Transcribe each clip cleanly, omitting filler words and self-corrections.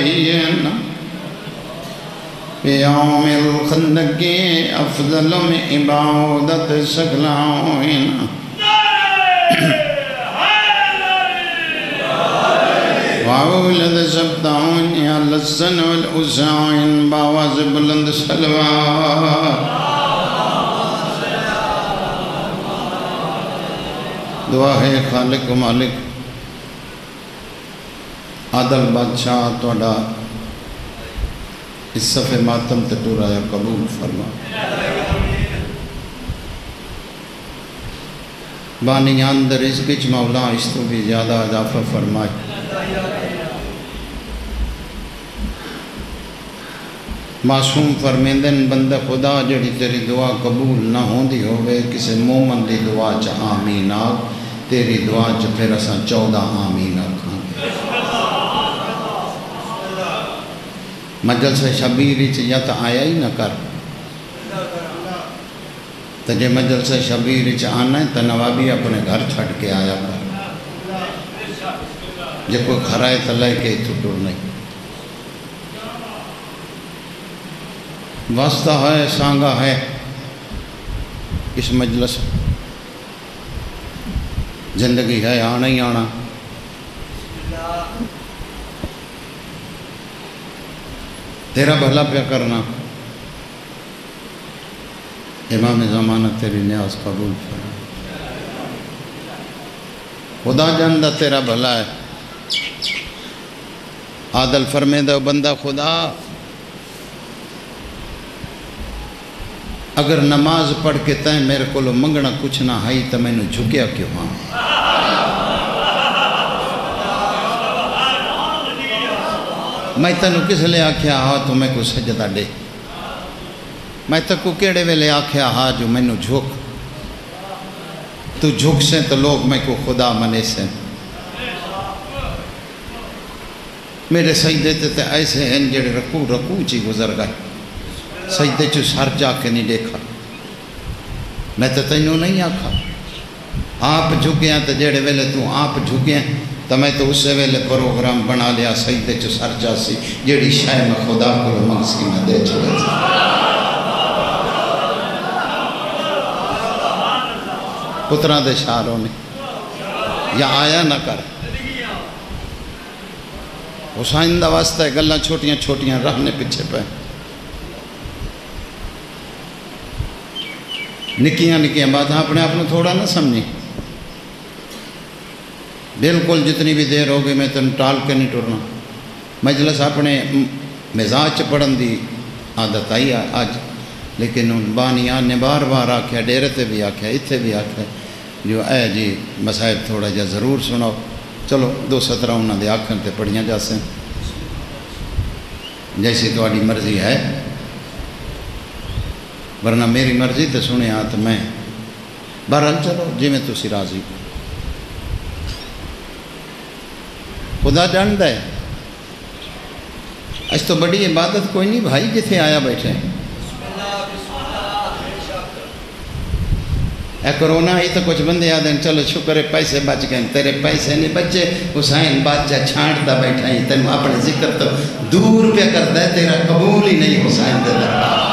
علينا بيوم الخندق أفضل من عبادة سكلاوين وأولد سبتعون يا لسن والأسعين باواز بلند سلوات دعا ہے خالق و مالک عادل بادشاہ توڑا اس صفحے ماتم تٹور آیا قبول فرما بانیان در رزقچ مولا اس تو بھی زیادہ اضافہ فرمائے معصوم فرمیندن بندہ خدا جڑی تیری دعا قبول نہ ہوندی ہوئے کسے مومن دی دعا چا آمین آگ تیری دعا چا پھر اساں 14 آمین آکھاں مجلس شبیری چا یا تا آیا ہی نہ کر تو جے مجلس شبیری چا آنا ہے تو نوابی اپنے گھر چھڑ کے آیا کر جے کوئی کھرائے تو لے کے چھٹور نہیں واسطہ ہے سانگا ہے اس مجلس زندگی ہے آنا ہی آنا تیرا بھلا پیا کرنا امام زمانہ تیری نیاز قبول فرما خدا جاندہ تیرا بھلا ہے عادل فرمیدہ بندہ خدا اگر نماز پڑھ کے تائیں میرے کو لو منگنا کچھ نہ ہائی تو میں نے جھکیا کیوں ہاں میں تنو کس لے آکھیا ہاں تو میں کو سجدہ دے میں تکو کیڑے ویلے آکھیا ہاں جو میں نے جھک تو جھک سے تو لوگ میں کو خدا منے سے میرے سجدے تے ایسے ہیں جڑے رکوع چی گزر گئے سجدے چو سر جا کے نہیں دیکھا میں تو تینوں نہیں آکھا آپ جھکیاں تو جڑے ویلے تو آپ جھکیاں تو میں تو اسے ویلے پروگرام بنا لیا سجدے چو سر جا سی جڑی شاہ میں خدا کو منگسی میں دے چلے سی پتران دے شاروں نے یا آیا نہ کر حسین دا واسطہ ہے گلہ چھوٹیاں چھوٹیاں رہنے پچھے پہ نکیاں نکیاں بات اپنے آپ نے تھوڑا نہ سمجھی بالکل جتنی بھی دیر ہوگی میں تن ٹال کے نہیں ٹرنا مجلس اپنے مزاج پڑھن دی عادت آئی آج لیکن ان بانیان نے بار بار آکھیا ڈیرے تے بھی آکھیا اتھے بھی آکھیا جو اے جی مسائب تھوڑا جا ضرور سناؤ چلو 2 سطرہ انہاں دے آکھن تے پڑھیاں جا سیں جیسی تواڈی مرضی ہے ورنہ میری مرضی تے سنے آت میں بہرحال چلو جی میں تو سی راضی خدا جاندہ ہے اس تو بڑی عبادت کوئی نہیں بھائی جتھے آیا بیٹھے اے کرونا ہی تو کچھ بندے آدھیں چلو شکر ہے پیسے بچ گئے تیرے پیسے نہیں بچے حسین بادشاہ چھانٹتا بیٹھا ہی تین اپنے ذکر تو دور پہ کرتا ہے تیرا قبول ہی نہیں حسین دے دربار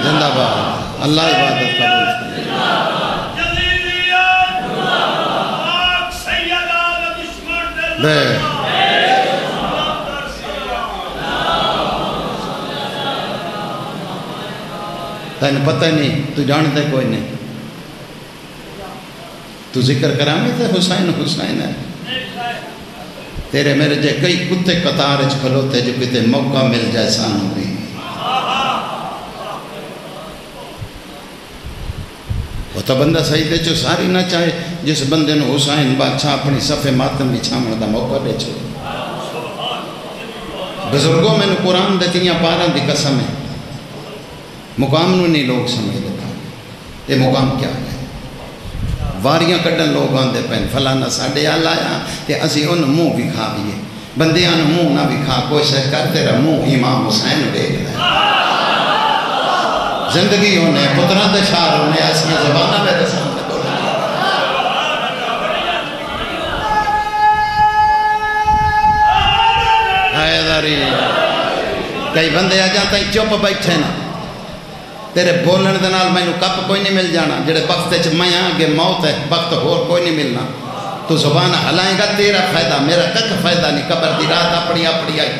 زندہ باد اللہ عبادت قبول بے تین پتہ نہیں تو جانتے کوئی نہیں تو ذکر کرامے تھے حسین حسین ہے تیرے میرے جے کئی کتے قطار اچ کھلوتے جو کتے موقع مل جائے سانو بھی وہ تو بندہ سجدے چو ساری نہ چاہے جس بندے نے حسین بادشاہ اپنی صفحے ماتم بھی چھامن دا موقع دے چھو بزرگوں میں نے قرآن دیتیاں پارا دی قسم ہے مقام نو نہیں لوگ سمجھ دیتا یہ مقام کیا ہے واریاں کٹن لوگ آندے پہن فلانا ساڑھے آل آیا کہ اسی ان منہ بھی کھا بیئے بندیاں نے منہ نہ بھی کھا کوئی شہ کر تیرا منہ امام حسین دیکھ رہا ہے زندگی ہونے پتران دے شعر ہونے ایسی زبانہ میرے سامنے بولے حیدری کئی بندے آ جاتا ہی چپ بیٹھے نا تیرے بولن دے نال میں کپ کوئی نہیں مل جانا جڑے وقت میں آگے موت ہے وقت ہور کوئی نہیں ملنا تو زبان ہلائیں گا تیرا فائدہ میرا کک فائدہ نہیں قبر دی رات اپنی اپنی آئی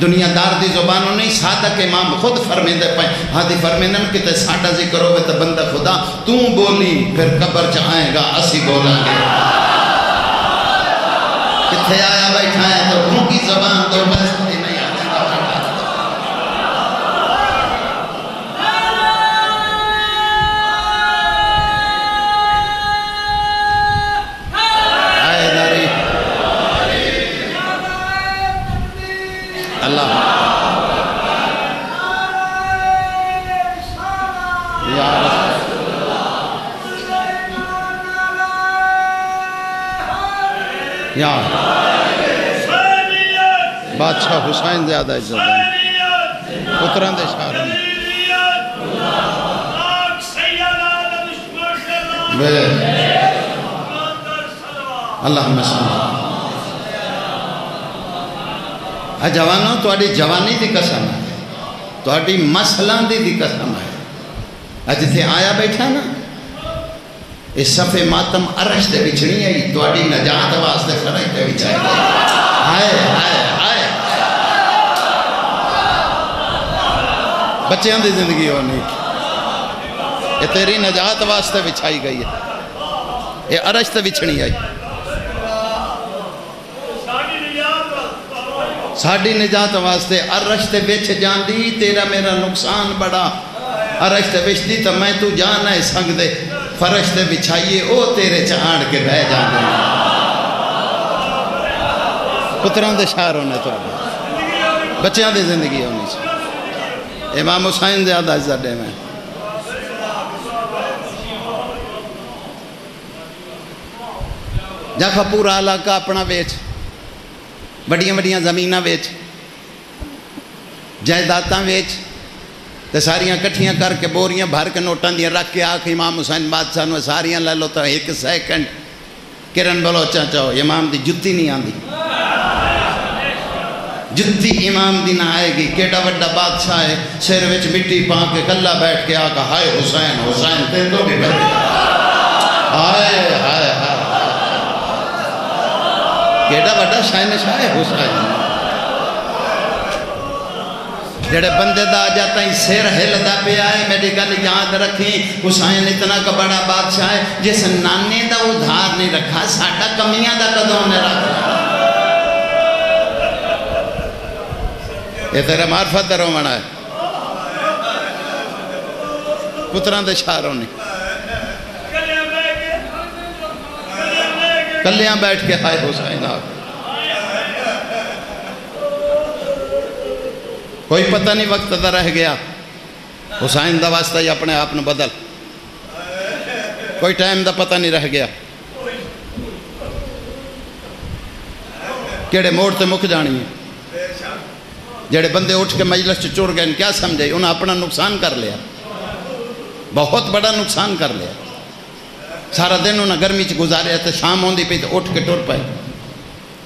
دنیا دار دی زبانوں نہیں صادق امام خود فرمین دے پائیں ہاں دی فرمینن کتے ساٹا ذکر ہوئے تو بندہ خدا تو بولی پھر قبر چاہیں گا اسی بولیں گے کتے آیا بیٹھا ہے تو ان کی زبان تو بس نہیں آنے گا اللہ یا بادشاہ حسین زیادہ عزت ہے پتران دے شعر اللہم صلی جوانوں توڑی جوانی دی قسم ہے توڑی مسلان دی قسم ہے اج تھے آیا بیٹھا نا اس صفحے ماتم عرش دے بچھنی ہے توڑی نجات واسطے فرح دے بچھائی گئی آئے آئے آئے بچیاں دی زندگی ہونی یہ تیری نجات واسطے بچھائی گئی ہے یہ عرش دے بچھنی ہے ساڑھی نجات واسطے عرش تے بیچ جان دی تیرا میرا نقصان بڑا عرش تے بیچ دی تو میں تو جانا ہے سنگ دے فرش تے بچھائیے او تیرے چاند کے بہ جان دے پتران دے شعر ہونے تو بچیاں دے زندگی ہونی سے امام حسین زیادہ عزت دے میں جا پورا علاقہ اپنا بیچ بڑیاں بڑیاں زمینہ بیچ جائیداداں بیچ تے ساریاں کٹھیاں کر کے بوریاں بھر کے نوٹاں دیاں رکھ کے آکھ امام حسین بادشاہ نے ساریاں لے لو تو ایک سیکنڈ کرن بلوچاں چاہو امام دی جتی نہیں آندی جتی امام دی نہ آئے گی کیڑا وڈا بادشاہ ہے سر وچ مٹی پا کے کلہ بیٹھ کے آکھا ہائے حسین حسین تے تو بھی بیٹھ ہائے ہائے ہائے کیڑا وڈا شاہ حسین جڑے بندے دا جاتا ہی سیر ہلدا پہ آئے میری گل یاد رکھی حسین اتنا کا بڑا بادشاہ ہے جس نانے دا ادھار نہیں رکھا ساڑھا کمیاں دا قدوں نے رکھا یہ تیرے معرفت دروں منا ہے پتران دے شعروں نے کلیاں بیٹھ کے ہائے حسین آپ کوئی پتہ نہیں وقت دا رہ گیا حسین دا واسطہ ہی اپنے آپ نے بدل کوئی ٹائم دا پتہ نہیں رہ گیا کیڑے موڑ تے مک جانی ہے جڑے بندے اٹھ کے مجلس چور گئے کیا سمجھے انہوں اپنا نقصان کر لیا بہت بڑا نقصان کر لیا سارا دن انہوں گرمی چ گزارے تو شام ہوندی پہ تو اٹھ کے ٹر پائے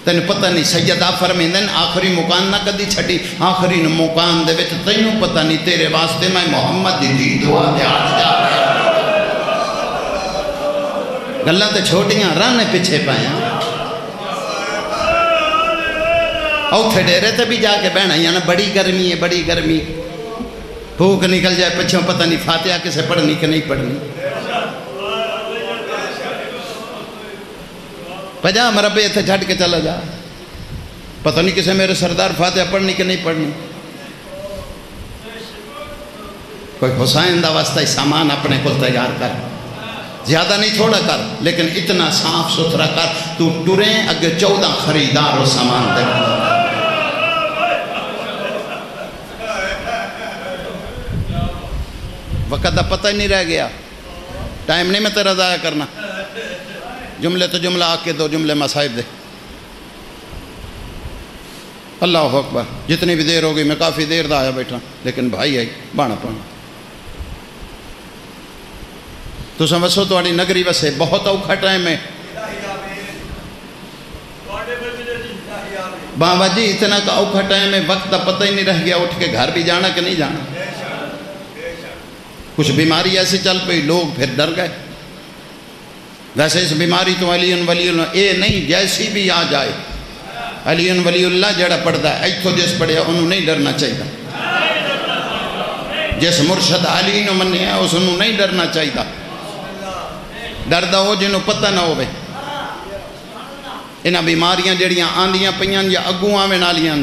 تین پتہ نہیں سیدہ فرمیندن آخری مکان نہ کدی چھٹی آخری مکان دے وچ تینوں پتہ نہیں تیرے واسطے میں محمد دی دعا دے ہاتھ جا رہا گلہ تے چھوٹیاں رانے پیچھے پائیں اوتھے ڈیرے تے بھی جا کے بہنا یعنی بڑی گرمی ہے بڑی گرمی بھوک نکل جائے پچھوں پتہ نہیں فاتحہ کسے پڑھنی کہ نہیں پڑھنی پجا مربے اتھے جھٹ کے چلا جا پتہ نہیں کسے میرے سردار فاتحہ پڑھنی کہ نہیں پڑھنی کوئی حسین دا واسطہ سامان اپنے کو تیار کر زیادہ نہیں تھوڑا کر لیکن اتنا صاف ستھرا کر تو ٹریں اگر 14 خریدار و سامان دے وقت دا پتہ ہی نہیں رہ گیا ٹائم نہیں میں تیرا ضائع کرنا جملے تو جملہ آکے دو جملے مصائب دے اللہ اکبر جتنی بھی دیر ہوگی میں کافی دیر دا آیا بیٹھا لیکن بھائی آئی بانا پانا تو سمجھو تھوڑی نگری وسے بہت اوکھا ٹائم ہے بابا جی، اتنا کا اوکھا ٹائم ہے، وقت کا پتہ ہی نہیں رہ گیا، اٹھ کے گھر بھی جانا کہ نہیں جانا۔ کچھ بیماری ایسی چل پئی، لوگ پھر ڈر گئے۔ ویسے اس بیماری تو علی ولی اللہ اے نہیں، جیسی بھی آ جائے علی ولی اللہ جڑا پڑھتا ہے ایتھو جس پڑھیا انہوں نہیں ڈرنا چاہیے، جس مرشد علی نو منیا اس انہوں نہیں ڈرنا چاہیے۔ ڈردا ہو جنہوں پتہ نہ ہوئے انہاں بیماریاں جڑیاں آندیاں پیاں یا اگوں آویں نالیاں،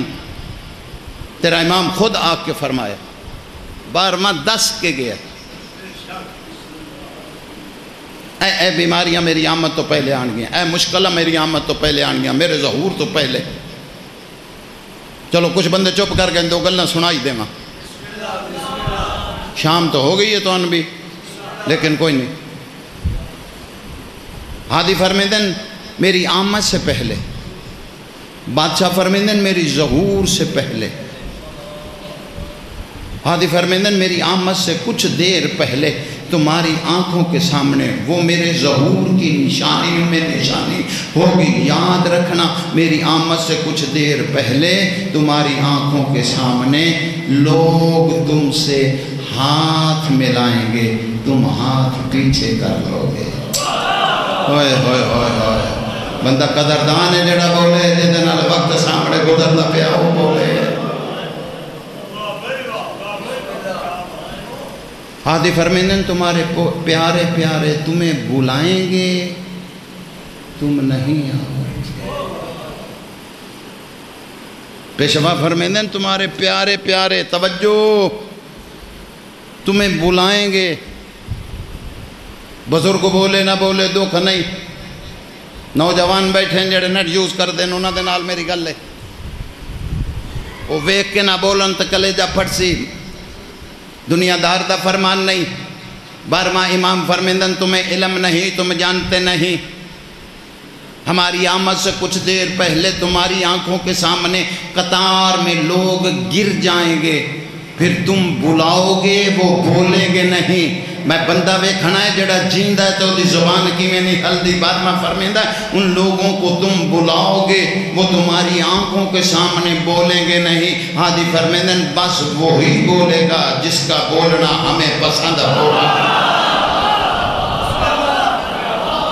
تیرا امام خود آ کے فرمایا، 12واں 10 کے گیا، اے بیماریاں میری آمد تو پہلے آن گیا، اے مشکلہ میری آمد تو پہلے آن گیا، میرے ظہور تو پہلے۔ چلو کچھ بندے چپ کر گئے، دو گلنا سنائی دے ماں، شام تو ہو گئی ہے تو ان بھی، لیکن کوئی نہیں۔ ہادی فرمیدن میری آمد سے پہلے، بادشاہ فرمیدن میری ظہور سے پہلے، ہادی فرمیدن میری آمد سے کچھ دیر پہلے تمہاری آنکھوں کے سامنے وہ میرے ظہور کی نشانی میں نشانی ہوگی۔ یاد رکھنا میری آمد سے کچھ دیر پہلے تمہاری آنکھوں کے سامنے لوگ تم سے ہاتھ ملائیں گے، تم ہاتھ پیچھے کر لو گے۔ ہوئے ہوئے ہوئے ہوئے، بندہ قدردان ہے جڑا بولے، جدے نال وقت سامنے گزردا پیا وہ بولے۔ ہادی فرمیدن تمہارے پیارے پیارے تمہیں بلائیں گے، تم نہیں آؤ گے۔ پیشوا فرمیدن تمہارے پیارے پیارے، توجہ، تمہیں بلائیں گے۔ بزرگ بولے نہ بولے دکھ نہیں، نوجوان بیٹھے ہیں جڑے نیٹ یوز کر دیں انہوں نے نال میری گل ہے، وہ ویک کے نہ بولن تو کلیجہ پھٹ سی، دنیا دار دا فرمان نہیں۔ 12واں امام فرمیندن تمہیں علم نہیں، تم جانتے نہیں، ہماری آمد سے کچھ دیر پہلے تمہاری آنکھوں کے سامنے قطار میں لوگ گر جائیں گے، پھر تم بلاؤ گے وہ بولیں گے نہیں۔ میں بندہ ویکھنا ہے جڑا جیندہ ہے تو دی زبان کی میں نہیں ہلدی۔ 12واں فرمیندہ ان لوگوں کو تم بلاؤ گے وہ تمہاری آنکھوں کے سامنے بولیں گے نہیں۔ ہادی فرمیندن بس وہی بولے گا جس کا بولنا ہمیں پسند ہوگا۔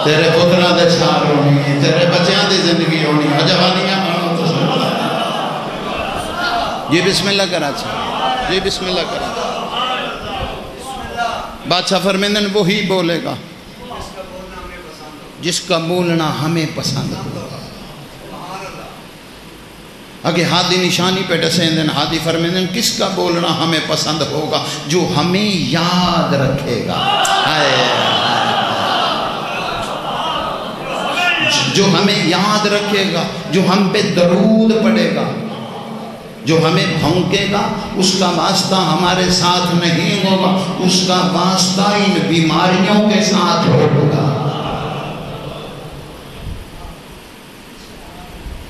تیرے پترہ دے چھار ہونی، تیرے بچیاں دی زندگی ہونی، جوانیاں مانو تو سن۔ جی بسم اللہ کرا چھا، جی بسم اللہ کرا چھا۔ بادشاہ فرمیندن وہی بولے گا جس کا بولنا ہمیں پسند ہوگا۔ اگے ہادی نشانی پہ ڈسیندن، ہادی فرمیندن کس کا بولنا ہمیں پسند ہوگا؟ جو ہمیں یاد رکھے گا، جو ہمیں یاد رکھے گا، جو ہم پہ درود پڑے گا، جو ہمیں بھونکے گا اس کا واسطہ ہمارے ساتھ نہیں ہوگا، اس کا واسطہ ان بیماریوں کے ساتھ ہوگا۔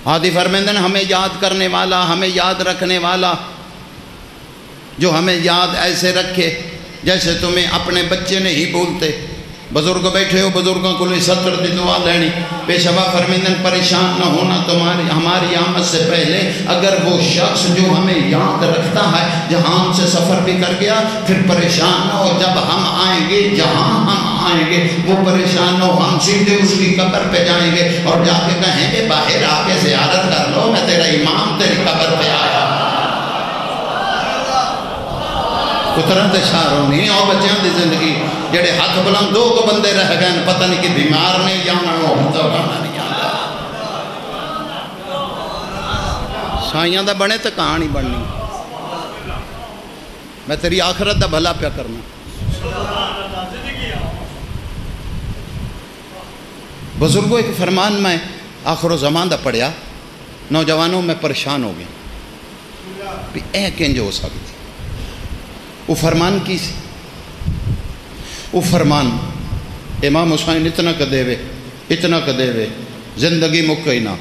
ہادی فرمیندن ہمیں یاد کرنے والا، ہمیں یاد رکھنے والا، جو ہمیں یاد ایسے رکھے جیسے تمہیں اپنے بچے نہیں بولتے۔ بزرگ بیٹھے ہو، بزرگوں کو لئے 70 دی دعا لینی۔ پیشوا فرمیندن پریشان نہ ہونا ہماری آمد سے پہلے، اگر وہ شخص جو ہمیں یاد رکھتا ہے جہاں سے سفر بھی کر گیا پھر پریشان نہ ہو، جب ہم آئیں گے جہاں ہم آئیں گے وہ پریشان نہ ہو، ہم سیدھے اس کی قبر پہ جائیں گے اور جا کے کہیں گے باہر آ کے زیارت کر لو، میں تیرا امام تیری قبر پہ آیا۔ اترن تے شاروں نہیں اور بچیاں دی زندگی جڑے ہاتھ بلند دو کو بندے رہ گئے پتہ نہیں کہ بیمار نہیں جانا ہوتا گانا نہیں آتا۔ سائیاں دا بنے تو کہانی بننی، میں تیری آخرت دا بھلا پیا کرنا۔ بزرگوں ایک فرمان میں آخر و زمان دا پڑھیا، نوجوانوں میں پریشان ہو گیا بھی اے کنج ہو سکتی۔ وہ فرمان کی سی، وہ فرمان امام حسین اتنا کدے وے زندگی مکئی نہ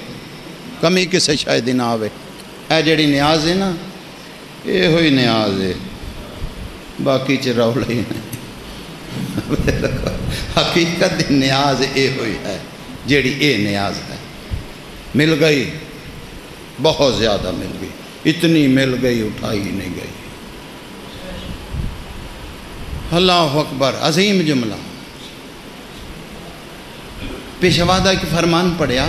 کمی کسے شاید نہ آوے۔ اے جڑی نیاز ہے نا یہ ہوئی نیاز ہے، باقی چ رول ہی نہیں۔ حقیقت دی نیاز اے ہوئی ہے جیڑی اے نیاز ہے. مل گئی، بہت زیادہ مل گئی، اتنی مل گئی اٹھائی نہیں گئی. اللہ اکبر، عظیم جملہ. پیشوا دا ایک فرمان پڑھیا،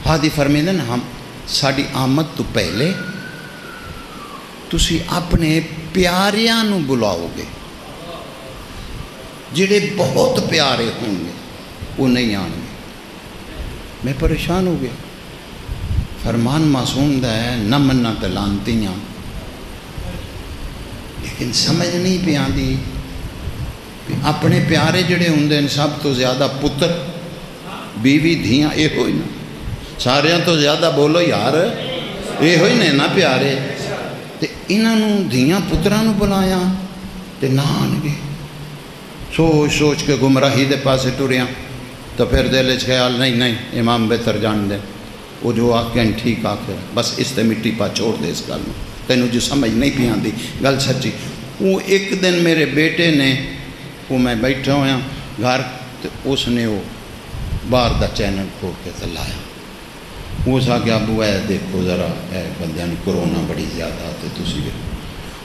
ہادی فرمیندے نا ہم ساڑی آمد تو پہلے تسی اپنے پیاریاں نو بلاؤ گے، جڑے بہت پیارے ہوں گے وہ نہیں آن گے. میں پریشان ہو گیا. فرمان معصوم دا ہے نہ مننا تے لانتیاں، لیکن سمجھ نہیں پہ آندی اپنے پیارے جڑے ہوں دے سب تو زیادہ پتر بیوی دھیاں اے ہوئی نا، ساریاں تو زیادہ بولو یار اے ہوئی نا پیارے. تے انہوں دھیاں پترانو بلایا تے نہ آن گے. سوچ سوچ کے گمراہی دے پاسے ٹریاں. تو پھر دل وچ خیال نہیں امام بہتر جان دے، وہ جو آکھیں ٹھیک آکھے، بس اس تے مٹی پا چھوڑ دے اس گل میں، تینوں جو سمجھ نہیں پی آندی گل سچی. وہ ایک دن میرے بیٹے نے، وہ میں بیٹھا ہویا گھر، تو اس نے وہ باہر دا چینل کھول کے لایا. وہ سا کہ ابو اے دیکھو ذرا اے بندیاں کرونا بڑی زیادہ تے تسی بھی.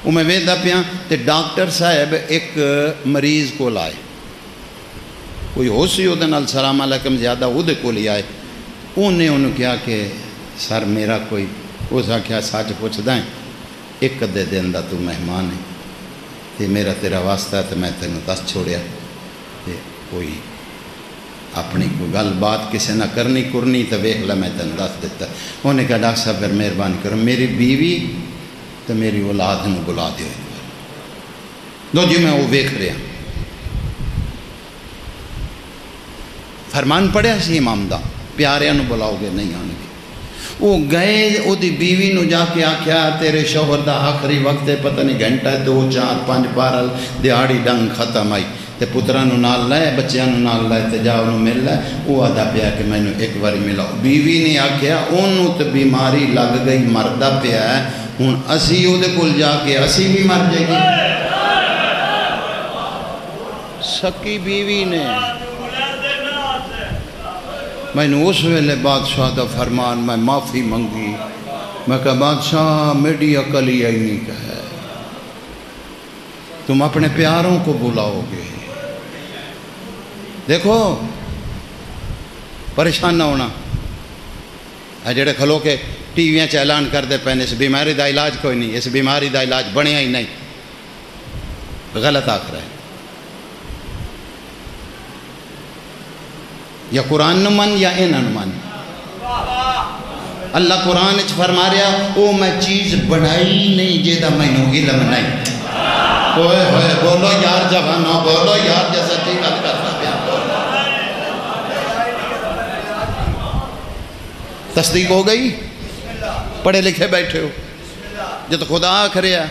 وہ میں ویدہ پیا تے ڈاکٹر صاحب ایک مریض کو لائے، کوئی ہو سی وہ دن السلام علیکم زیادہ وہ دے کو لے آئے. انہوں کیا کہ سر میرا کوئی، وہ سا کیا سچ پوچھدا ہے، ایک ادھے دن دا تو مہمان ہے تے میرا تیرا واسطہ ہے تے میں تینوں دس چھوڑیا تے کوئی اپنی کوئی گل بات کسے نہ کرنی تو ویکھ لے میں تینوں دس دیتا. انہوں نے کہا ڈاکٹر صاحب پھر مہربانی کرو میری بیوی تو میری اولاد نو بلا دیو. دو جی میں وہ ویکھ رہا. فرمان پڑھیا سی امام دا پیاریاں نو بلاؤ گے نہیں آنے گے. وہ گئے وہ دی بیوی نو جا کے آکھیا تیرے شوہر دا آخری وقت ہے، پتہ نہیں گھنٹہ 2 4 5 12 دیہاڑی ڈنگ ختم آئی تے پترا نو نال لائے بچیاں نو نال لائے تے جا انہوں مل لائے. وہ آدھا پیا کہ میں نے ایک باری ملا. بیوی نے آکھیا انہوں تے بیماری لگ گئی مردہ پیا ہے، ہن اسی او دے کول جا کے اسی بھی مر جائے گی. سکی بیوی نے میں نے اس ویلے بادشاہ دا فرمان میں معافی منگی. میں کہا بادشاہ میری عقل ہی نہیں کہ ہے، تم اپنے پیاروں کو بلاؤ گے. دیکھو پریشان نہ ہونا. جڑے کھلو کے ٹی ویاں اعلان کر دے پہنے اس بیماری دا علاج کوئی نہیں، اس بیماری دا علاج بنیا ہی نہیں، غلط آخر ہے. یا قرآن نو من یا اینا نو من. اللہ قرآن اچھ فرما رہا او میں چیز بڑھائی نہیں جیدہ میں نو علم نہیں. ہوئے ہوئے بولو یار جوانو، بولو یار جیسا چیز بات کرتا پیا. تصدیق ہو گئی؟ پڑھے لکھے بیٹھے ہو جو تو خدا آکھ رہا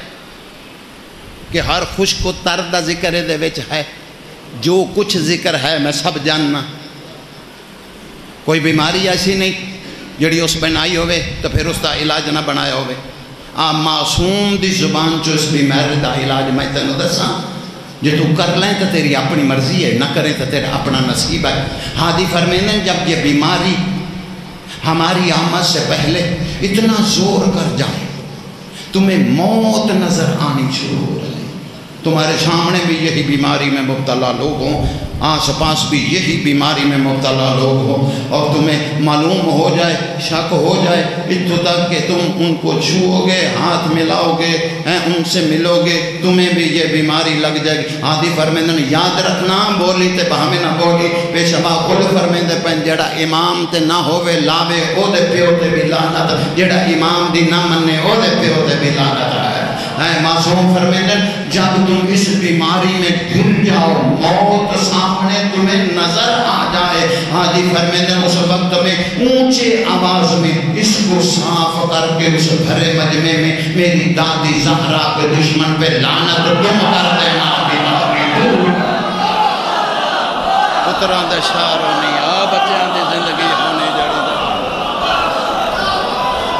کہ ہر خشک و تر دا ذکر دے وچ ہے، جو کچھ ذکر ہے میں سب جاننا. کوئی بیماری ایسی نہیں جڑی اس بنائی ہوئے تو پھر اس دا علاج نہ بنایا ہوئے. معصوم دی زبان چو اس بیماری دا علاج میں تینوں دساں جو تو کر لیں تو تیری اپنی مرضی ہے، نہ کریں تو تیرا اپنا نصیب ہے. ہادی فرمینے جب یہ بیماری ہماری آمد سے پہلے اتنا زور کر جائے تمہیں موت نظر آنی شروع ہو جائے. تمہارے سامنے بھی یہی بیماری میں مبتلا لوگ ہوں، آس پاس بھی یہی بیماری میں مبتلا لوگ ہوں، اور تمہیں معلوم ہو جائے، شک ہو جائے اتو تک کہ تم ان کو چھوؤ گے، ہاتھ ملاؤ گے، ان سے ملو گے، تمہیں بھی یہ بیماری لگ جائے گی. آدھی فرمیندن یاد رکھنا بولی تے بہمیں نہ بولی. پیشبہ کل فرمیندے پہن جڑا امام تے نہ ہوئے لاوے او دے پیو تے بھی لعنت، جڑا امام دی نہ مننے او دے پیو تے بھی لعنت ہے. معصوم فرمیندن جب تم اس بیماری میں گر جاؤ، موت سامنے تمہیں نظر آ جائے، ہادی فرمیندن اس وقت میں اونچے آواز میں اس کو صاف کر کے اس بھرے مجمع میں میری دادی زہرا کے دشمن پہ لعنت تم کر دینا بیماری دور. پتران دے شاروں نہیں آ بچیاں دی زندگی ہونے جڑی دا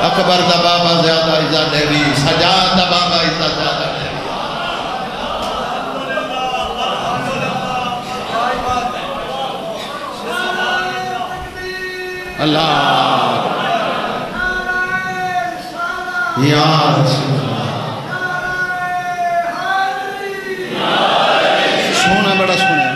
اکبر دا بابا زیادہ عزت ہے بھی سجاد دا بابا عزت زیادہ ہے. اللہ یا رسول اللہ سونا بڑا سونا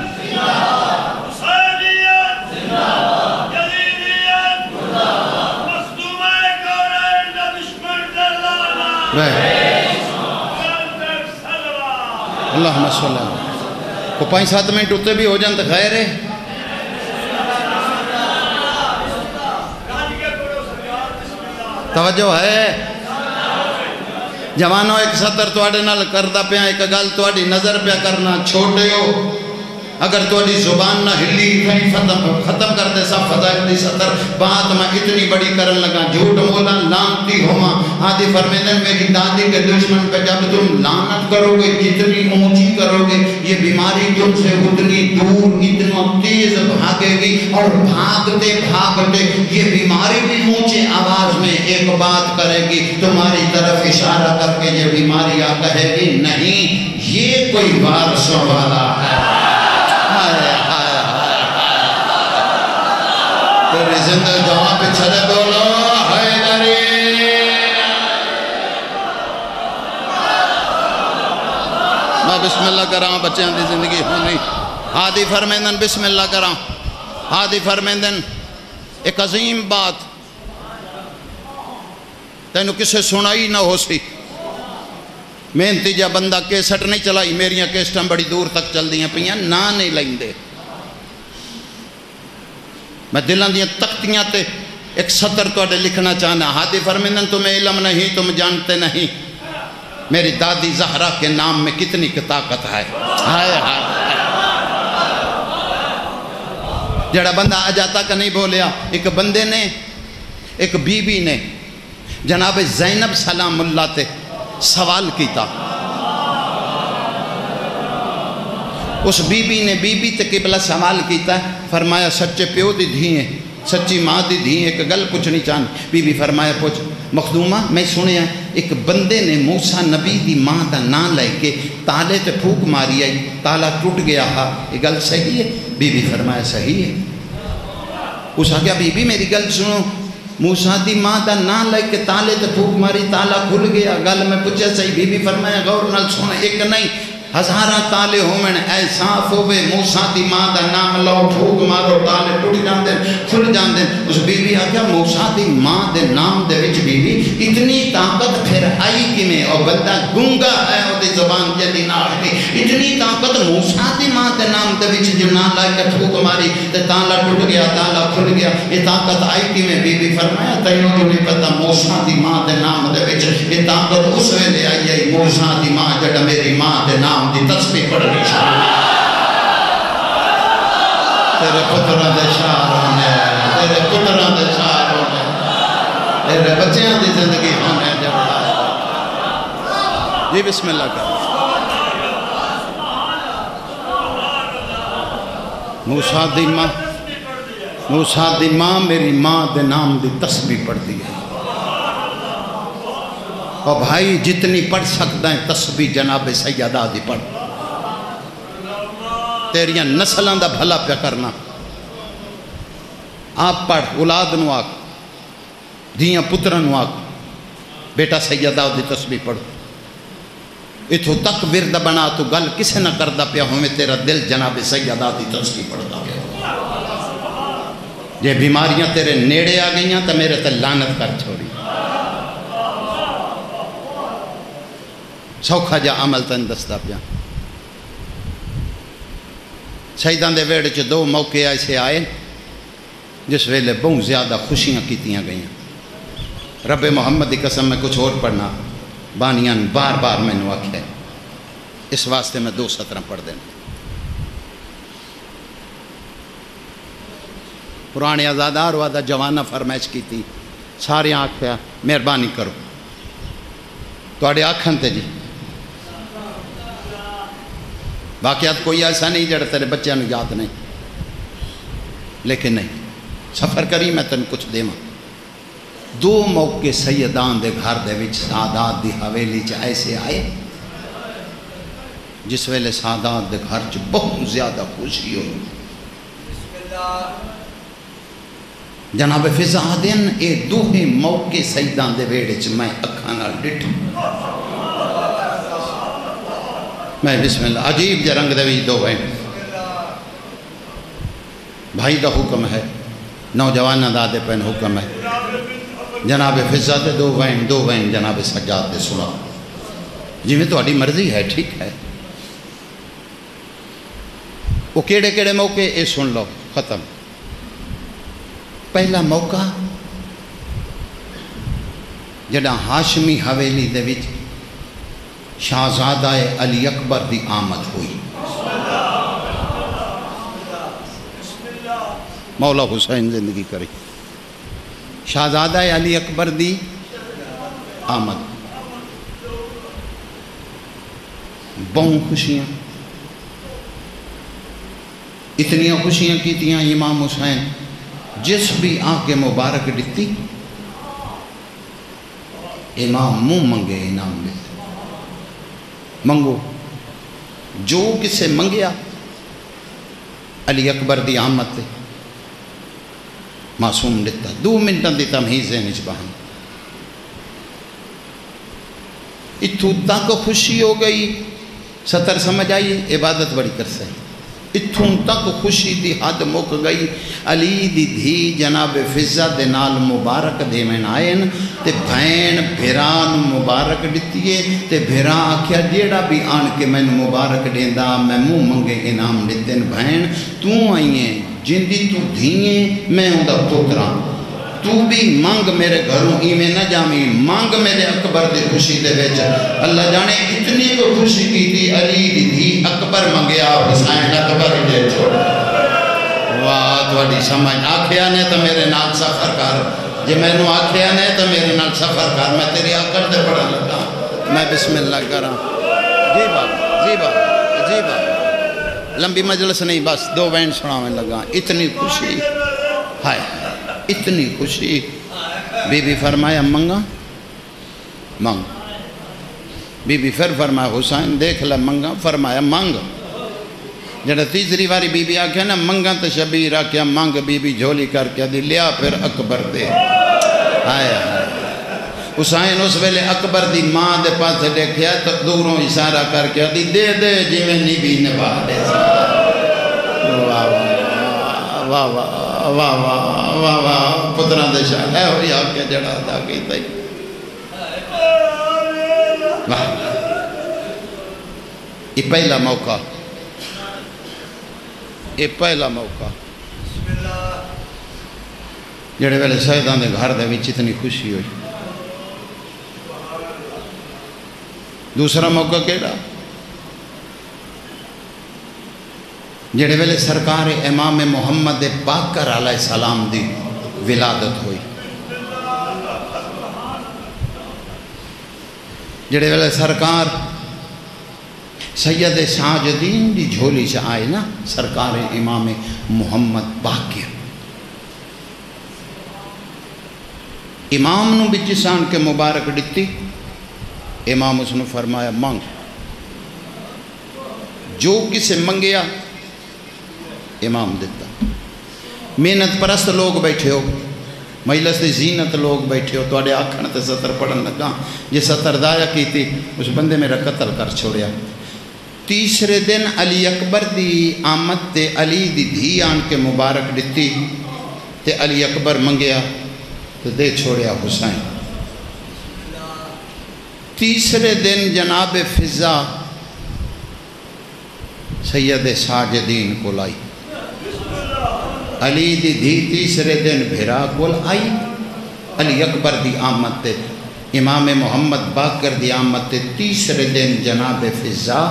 اللہم صلی اللہ کو 5-7 منٹ اتے بھی ہو جان تو خیر ہے توجہ ہے جوانوں ایک سطر توڑے نال کردہ پیا ایک گل توڑی نظر پیا کرنا چھوٹے ہو اگر توڑی زبان نہ ہلی ختم کر دے سب فضائل دی سطر بات میں اتنی بڑی کرن لگا جھوٹ مولا لانتی ہوما آدھی فرمیدن میری دادی کے دشمن پہ جب تم لانت کرو گے جتنی اونچی کرو گے یہ بیماری تم سے اتنی دور اتنا تیز بھاگے گی اور بھاگتے بھاگتے یہ بیماری بھی اونچے آواز میں ایک بات کرے گی تمہاری طرف اشارہ کر کے یہ بیماری آ کہے گی نہیں یہ کوئی وارثوں والا ہے تیری زندہ جہاں پہ چھلے بولو حیدری میں بسم اللہ کر رہا ہوں بچے دی زندگی ہونی ہادی فرمیندن بسم اللہ کر رہا ہوں ہادی فرمیندن ایک عظیم بات تینو کسے سنائی نہ ہو سی میں انتیجہ بندہ کیسٹ نہیں چلائی میریاں کیسٹاں بڑی دور تک چل دیاں پہیاں نہ نہیں لائیں دے میں دلان دیاں تختیاں تے ایک سطر تو اڈے لکھنا چاہنا ہادی فرمیندن تمہیں علم نہیں تم جانتے نہیں میری دادی زہرہ کے نام میں کتنی طاقت ہے جڑا بندہ آ جاتا کہ نہیں بولیا ایک بندے نے ایک بی بی نے جناب زینب سلام اللہ تے سوال کیتا اس بی بی نے بی بی تے قبلہ سوال کیتا فرمایا سچے پیو دی دھیئیں سچی ماں دی دھیئیں ایک گل پوچھنی چاہن بی بی فرمایا پوچھ مخدومہ میں سنیا ایک بندے نے موسیٰ نبی دی ماں دا نام لے کے تالے تے پھوک ماری آئی تالا ٹوٹ گیا ہا یہ گل صحیح ہے بی بی فرمایا صحیح ہے اس آگیا بی بی میری گل سنو موسیٰ دی ماں دا نام لے کے تالے تے پھوک ماری تالا کھل گیا گل میں پوچھا صحیح بی بی فرمایا غور نال سنو ایک نہیں ہزارہ تالے ہومن اے صاف ہوئے موسیٰ دی ماں دا نام لو پھوک مارو تالے ٹوٹ جان دیں کھل جان دیں اس بی بی آگیا موسیٰ دی ماں دے نام دے وچ بی بی اتنی طاقت پھر آئی کی میں اور بندہ گنگا ہے اور دی زبان جدی ناختی اتنی طاقت موسیٰ دی ماں دے نام دے وچ جو نام لائے کے پھوک ماری تے تالا ٹوٹ گیا تالا کھل گیا یہ طاقت آئی کی میں بی بی فرمایا تینوں تو نہیں پتا موسیٰ دی ماں دے نام دے وچ یہ طاقت اس ویلے آئی ہے موسیٰ دی ماں جڑا میری ماں دے نام دی تسبیح پڑھنی چاہیے تیرے پترہ دے شاہ ہونے تیرے پترہ دے شاہ ہونے تیرے بچیاں دی زندگی ہونے جب جی بسم اللہ کر موسیٰ دی ماں میری ماں دے نام دی تسبیح پڑھ دی ہے اور بھائی جتنی پڑھ سکتا ہے تسبیح جناب سیدہ دی پڑھ تیریاں نسلان دا بھلا پیا کرنا آپ پڑھ اولاد نو آگ دھیاں پتران نو آگ بیٹا سیدہ دی تسبیح پڑھ اتھو تک ورد بنا تو گل کسے نہ کردہ پیا ہمیں تیرا دل جناب سیدہ دی تسبیح پڑھتا پیا یہ بیماریاں تیرے نیڑے آ گئیاں تو میرے تے لعنت کر چھوڑی سوکھا جا عمل تن دستا پیا شہیدان دے ویڑ چ 2 موقع ایسے آئے جس ویلے بہت زیادہ خوشیاں کیتیاں گئیاں رب محمد کی قسم میں کچھ اور پڑھنا بانیاں بار بار میں نے آکھیا اس واسطے میں 2 سطریں پڑھ دینا پرانے آزادار وعدہ جوانہ فرمائش کی تھی سارے آکھیا مہربانی کرو توڑے آکھن تے جی واقعات کوئی ایسا نہیں جڑا تیرے بچیاں نو یاد نہیں لیکن نہیں سفر کری میں تن کچھ دیواں 2 موقع سیدان دے گھر دے وچ سادات دی حویلی چ ایسے آئے جس ویلے سادات دے گھر چ بہت زیادہ خوشی ہو جناب فضا دن اے دوہے موقع سیدان دے ویڑے چ میں اکھانا ڈٹھ میں بسم اللہ عجیب جرنگ دے وی دو وین بھائی دا حکم ہے نوجوانہ دا دے پین حکم ہے جناب فضا دے دو وین جناب سجاد دے سنا جی میں تو اڈی مرضی ہے ٹھیک ہے وہ کیڑے کیڑے موقع اے سن لو ختم پہلا موقع جڑا ہاشمی حویلی دے وچ شہزادہ علی اکبر دی آمد ہوئی مولا حسین زندگی کری شہزادہ علی اکبر دی آمد بہت خوشیاں اتنی خوشیاں کیتیاں امام حسین جس بھی آنکھ مبارک ڈتی امام منہ منگے انعام دیتے منگو جو کسے منگیا علی اکبر دی آمد تے معصوم دیتا 2 منٹاں دی تمہیز ہے نچ بہن اتھو تک خوشی ہو گئی ستر سمجھ آئی عبادت بڑی کر سے اتھوں تک خوشی دی حد مک گئی علی دی دھی جناب فضا دے نال مبارک دے میں آئین تے بھین بھیران مبارک ڈتیے تے بھیران آکھیا جیڑا بھی آن کے میں مبارک دیندہ میں منہ منگے انعام دیتن بھین تو آئییں جندی تو دھیئیں میں ہوں دا پتران تو بھی مانگ میرے گھروں میں نہ جامی مانگ میرے اکبر دے خوشی دے بیچ اللہ جانے اتنی کو خوشی کی تھی علی دی اکبر منگیا حسین اکبر دے چھوڑ واہ توڑی سمجھ آکھیا نے تو میرے نال سفر کر جی میں نو آکھیا نے تو میرے نال سفر کر میں تیری آکر دے پڑھا لگا میں بسم اللہ کرا جی بابا لمبی مجلس نہیں بس 2 وین سناویں لگا اتنی خوشی ہائے اتنی خوشی بی بی فرمایا منگا مانگ بی بی پھر فرمایا حسین دیکھ لے منگا فرمایا مانگ جڑا تیسری واری بی بی آکھیا نا منگا تو شبیر آکھیا مانگ بی بی جھولی کر کے دی لیا پھر اکبر دے آیا حسین اس ویلے اکبر دی ماں دے پاس دیکھیا تو دوروں اشارہ کر کے دی دے دے جی میں نبی نبا دے واہ واہ واہ واہ واہ واہ واہ پتران دے شاہ ہے ہوئی آکے جڑا دا کی تائی واہ یہ پہلا موقع جڑے ویلے سیدان دے گھر دے وچ اتنی خوشی ہوئی دوسرا موقع کیڑا جڑے ویلے سرکار امام محمد باقر علیہ السلام دی ولادت ہوئی جڑے ویلے سرکار سید ساجدین دی جھولی سے آئے نا سرکار امام محمد باقر امام نو بچسان کے مبارک ڈتی امام اس نے فرمایا مانگ جو کسے منگیا امام دیتا محنت پرست لوگ بیٹھے ہو مجلس دی زینت لوگ بیٹھے ہو تو آڑے آکھن تے سطر پڑھن لگا یہ سطر دایا کی تھی اس بندے میرا قتل کر چھوڑیا تیسرے دن علی اکبر دی آمد تے علی دی دھی آن کے مبارک ڈتی تے علی اکبر منگیا تو دے چھوڑیا حسین تیسرے دن جناب فضا سید ساجدین کو لائی علی دی دھی تیسرے دن بھیرا کول آئی علی اکبر دی آمد تے امام محمد باقر دی آمد تے تیسرے دن جناب فضا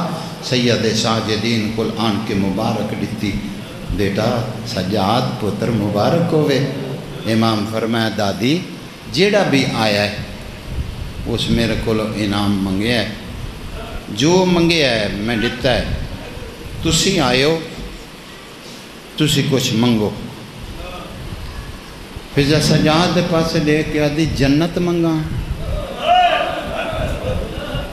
سید ساجدین کول آن کے مبارک ڈتی بیٹا سجاد پتر مبارک ہوئے امام فرمایا دادی جیڑا بھی آیا ہے اس میرے کو انعام منگیا ہے جو منگیا ہے میں ڈتا ہے تسی آئے ہو تسی کچھ منگو فضا سجاد دے پاسے لے کے آدھی جنت منگا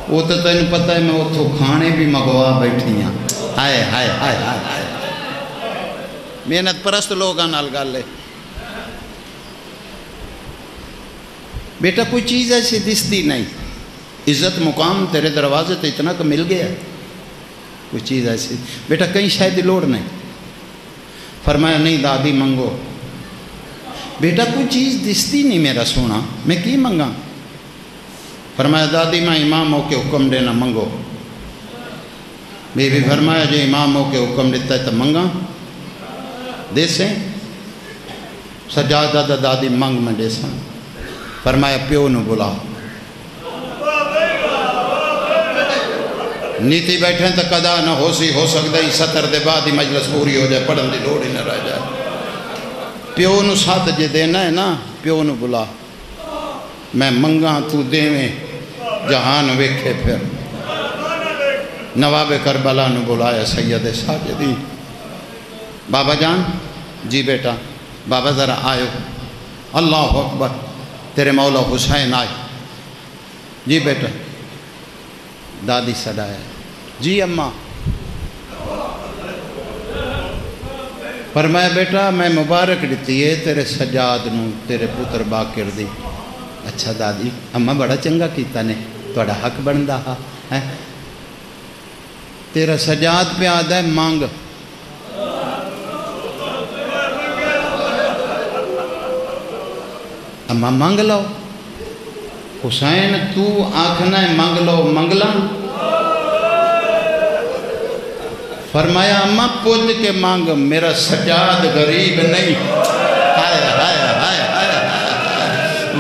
وہ تو تینوں پتہ ہے میں اتھو کھانے بھی مگوا بیٹھی ہیں ہائے ہائے ہائے ہائے ہائے محنت پرست لوگاں نال گل ہے بیٹا کوئی چیز ایسی دستی نہیں، عزت مقام تیرے دروازے تو اتنا کہ مل گیا، کوئی چیز ایسی بیٹا کہیں شاید لوڑ نہیں۔ فرمایا نہیں دادی منگو۔ بیٹا کوئی چیز دستی نہیں میرا سونا، میں کی منگا؟ فرمایا دادی میں امام ہو کے حکم دینا منگو۔ بی بی فرمایا جو امام ہو کے حکم دیتا ہے تو منگا دے سیں۔ سجادہ دا دادی منگ میں دے سیں۔ فرمایا پیو نو بلا، نیتی بیٹھیں تو قدا نہ ہو سی، ہو سکتا ہی 70 دے بعد ہی مجلس پوری ہو جائے، پڑھن دی لوڑ ہی نہ رہ جائے۔ پیو نو ساتھ جے دینا ہے نا، پیو نو بلا، میں منگا تو دیویں جہان ویکھے پھر۔ نواب کربلا نو بلایا سید ساجدین، بابا جان جی بیٹا، بابا ذرا آئے، اللہ اکبر، تیرے مولا حسین آئے، جی بیٹا۔ دادی سڈایا، جی اماں۔ فرمایا بیٹا میں مبارک دیتی ہے تیرے سجاد نو، تیرے پتر باقر دی۔ اچھا دادی، اماں بڑا چنگا کیتا نے، توڑا حق بندا ہے۔ تیرا سجاد پہ آدھا ہے مانگ، اماں مانگ لو۔ حسین تو آنکھنا ہے مانگ لو، منگلا۔ فرمایا اماں پوچھ کے مانگ، میرا سجاد غریب نہیں۔ ہائے ہائے ہائے ہائے،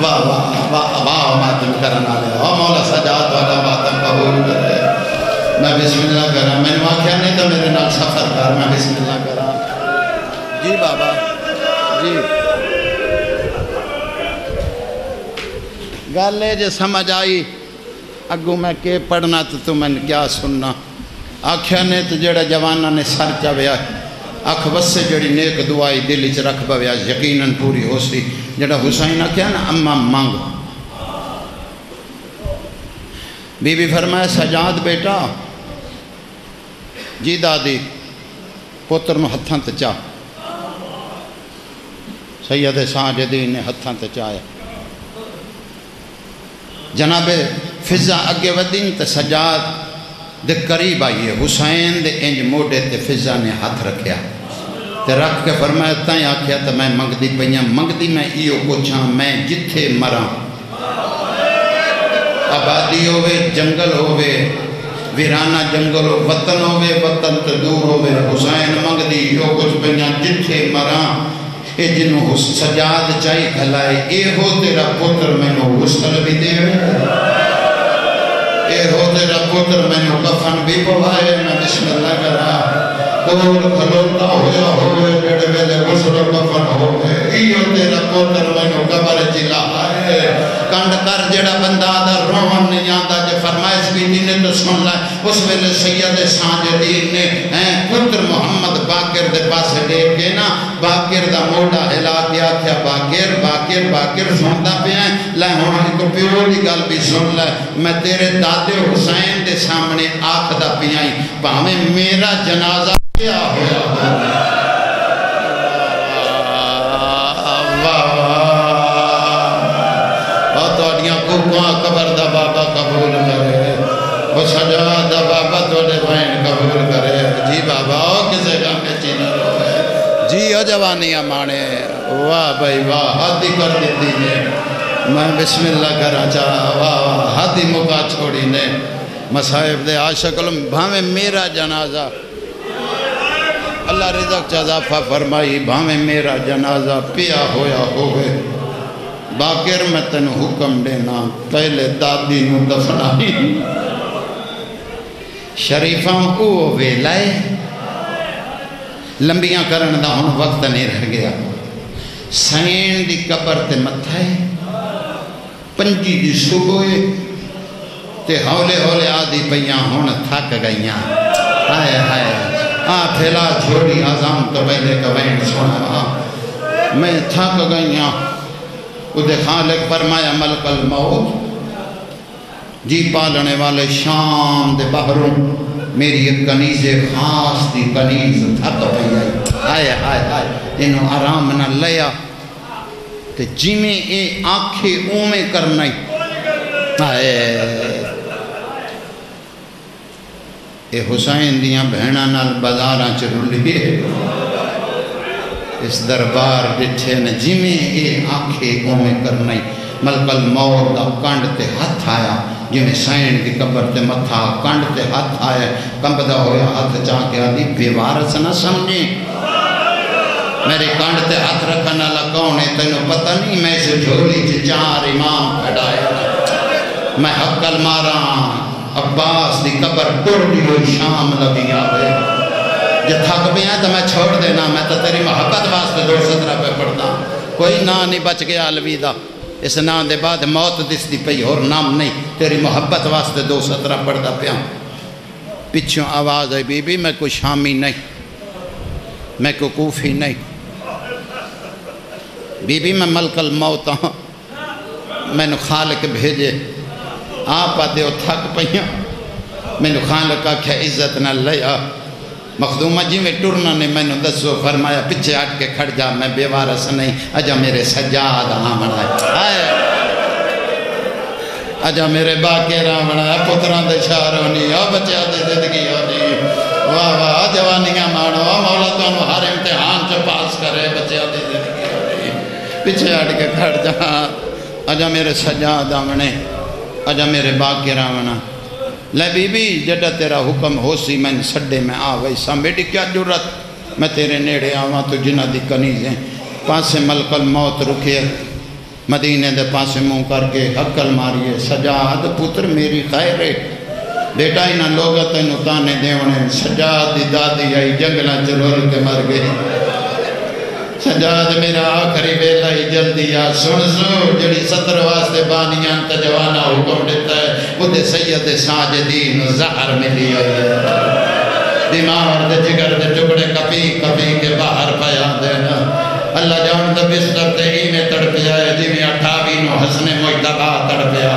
واہ واہ واہ واہ، ماتم کرنا لے، واہ مولا سجاد والا ماتم قبول کرے۔ میں بسم اللہ کرا، میں نے واقعہ نہیں تو میرے نال سفر کر، میں بسم اللہ کرا۔ جی بابا جی، گالے جو سمجھ آئی، اگو میں کہ پڑھنا تو میں کیا سننا۔ آکھیا نے تو جڑا جوانہ نے سر چاویا، اکھ وسے جڑی نیک دعائی دل اچ رکھ بویا، یقیناً پوری ہو سی۔ جڑا حسین آکھیا نا اماں مانگ۔ بی بی فرمایا سجاد بیٹا، جی دادی، پتر نو ہتھاں تے چاہ۔ سید ساجدین نے ہتھاں تے چاہیا۔ جناب فضا اگے ودین تے سجاد دے قریب آئیے، حسین دے انج موڈے تے فضا نے ہاتھ رکھیا تے رکھ کے فرمایا تائیں آکھیا تے میں منگدی پئیاں، منگدی میں ایو پوچھاں، میں جتھے مراں، آبادی ہوئے جنگل ہوئے، ویرانہ جنگل ہو، وطن ہوئے وطن تے دور ہوئے، حسین منگدی ایو کچھ پئیاں جتھے مراں، اے جنہوں سجاد چاہی کھلائے، اے ہو تیرا پتر میں نو غسل بھی دے، اے ہو تیرا پتر میں نو کفن بھی پوائے۔ میں بسم اللہ کرا، کول کھلوتا ہویا ہوئے، جڑے ویلے غسل و کفن ہوئے، ایو تیرا پتر میں نو قبر چلا آئے۔ کنڈ کر جڑا بندہ دا روحن نہیں آندا، جے فرمائش بھی نے تو سن لائے۔ اس ویلے سید ساجدین نے پتر محمد باقر دے پاس دیکھ کے نا، باقر دا موڑا ہلا دیا، کیا باقر باقر باقر سنتا پہ ہیں، لے ہونا کو پیو دی گل بھی سن لے، میں تیرے دادے حسین دے سامنے آنکھ دا پہ آئی، پاہمیں میرا جنازہ کیا ہویا قبر دا بابا قبول کرے، وہ سجاد دا بابا توڑے بہن قبول کرے۔ جی بابا کسے گا میں چینا روئے، جی او جوانیاں مانے، واہ بھائی واہ، حدی کر دیتی نے، میں بسم اللہ کرا چاہا، واہ واہ، حدی مکا چھوڑی نے، مصائب دے عاشق علم، بھامیں میرا جنازہ، اللہ رزق چاہدافہ فرمائی، بھامیں میرا جنازہ پیا ہویا ہوئے، باقر میں تن حکم دینا، پہلے دادی نو دفنائی، شریفاں او ویلائے، لمبیاں کرن دا ہن وقت نہیں رہ گیا، سین دی قبر تے متھائے، پنجی دی صبح تے ہولے ہولے آدھی پئیاں ہون تھک گئیاں، ہائے ہائے، پھیلا چھوڑی آزام تو پہلے کوئین سنا، میں تھک گئیاں، ادھے خالق فرمایا ملک الموت، جی پالنے والے شام دے بحروں، میری ایک کنیز خاص دی کنیز تھک پہ آئی، آئے آئے آئے، انہوں آرام نہ لیا، تے جی میں اے آنکھے اومیں کرنا ہی اے حسین دیاں بہناں نال بازاراں چ رلیے اس دربار ڈٹھے نے جی میں اے آنکھے اومیں کرنا ہی ملک الموت دا کنڈ تے ہاتھ آیا جی میں سین کی قبر تے متھا کنڈ تے ہاتھ آیا کمبدا ہویا ہاتھ چاہ کے آدھی بے وارث نہ سمجھیں میرے کنڈ تے ہاتھ رکھنا لگاؤں نے تینوں پتہ نہیں میں سے جھولی چ چار امام کھڑائے میں حقل مارا عباس دی قبر ٹر دی ہوئی شام لگی آوے جے تھک بھی ہیں تو میں چھوڑ دینا میں تو تیری محبت واسطے 217 پہ پڑھتا کوئی نا نہیں بچ گیا الوداع اس نا دے بعد موت دس دی پئی اور نام نہیں تیری محبت واسطے 217 پڑھتا پیا پچھوں آواز ہے بی بی میں کوئی شامی نہیں میں کوئی کوفی نہیں بی بی میں ملک الموت ہوں میں نے خالق بھیجے آپ آتے ہو تھک پہیاں میں نے خالق آکھا عزت نہ لیا مخدومہ جی میں ٹرنا نے میں نے دسو فرمایا پچھے ہٹ کے کھڑ جا میں بے وارث نہیں اجا میرے سجاد آمنا ہے اجا میرے باقی رامنا ہے پتران دے شار ہونی او بچے دے زندگی ہونی واہ واہ جوانیاں مانو مولا تو انہوں ہر امتحان چو پاس کرے بچے دے زندگی ہونی پچھے ہٹ کے کھڑ جا اجا میرے سجاد آمنے اجا میرے باقی رامنا لے بی بی جڑا تیرا حکم ہو سی میں سڈے میں آ ویسا بیٹی کیا جرت میں تیرے نیڑے آواں تو جنہ دی کنیزیں پاسے ملک الموت رکھے مدینے دے پاسے منہ کر کے حقل ماریے سجاد پتر میری خیر ہے بیٹا ہی نہ لوگا تینوں تانے دیونے سجاد دی دادی آئی جنگلہ چلول کے مر گئے سجاد میرا آخری بیلہ ہی جلدی آ سن جڑی 17 واسطے بانیاں تجوانا حکم دیتا ہے وہ دے سید ساجدین زہر ملی ہوئی ہے دماغ دے جگر دے ٹکڑے کپی کپی کے باہر پایا دینا اللہ جان دا بستر تے ہی میں تڑپیا ہے جی میں 28 نو حسن مجتبہ تڑپیا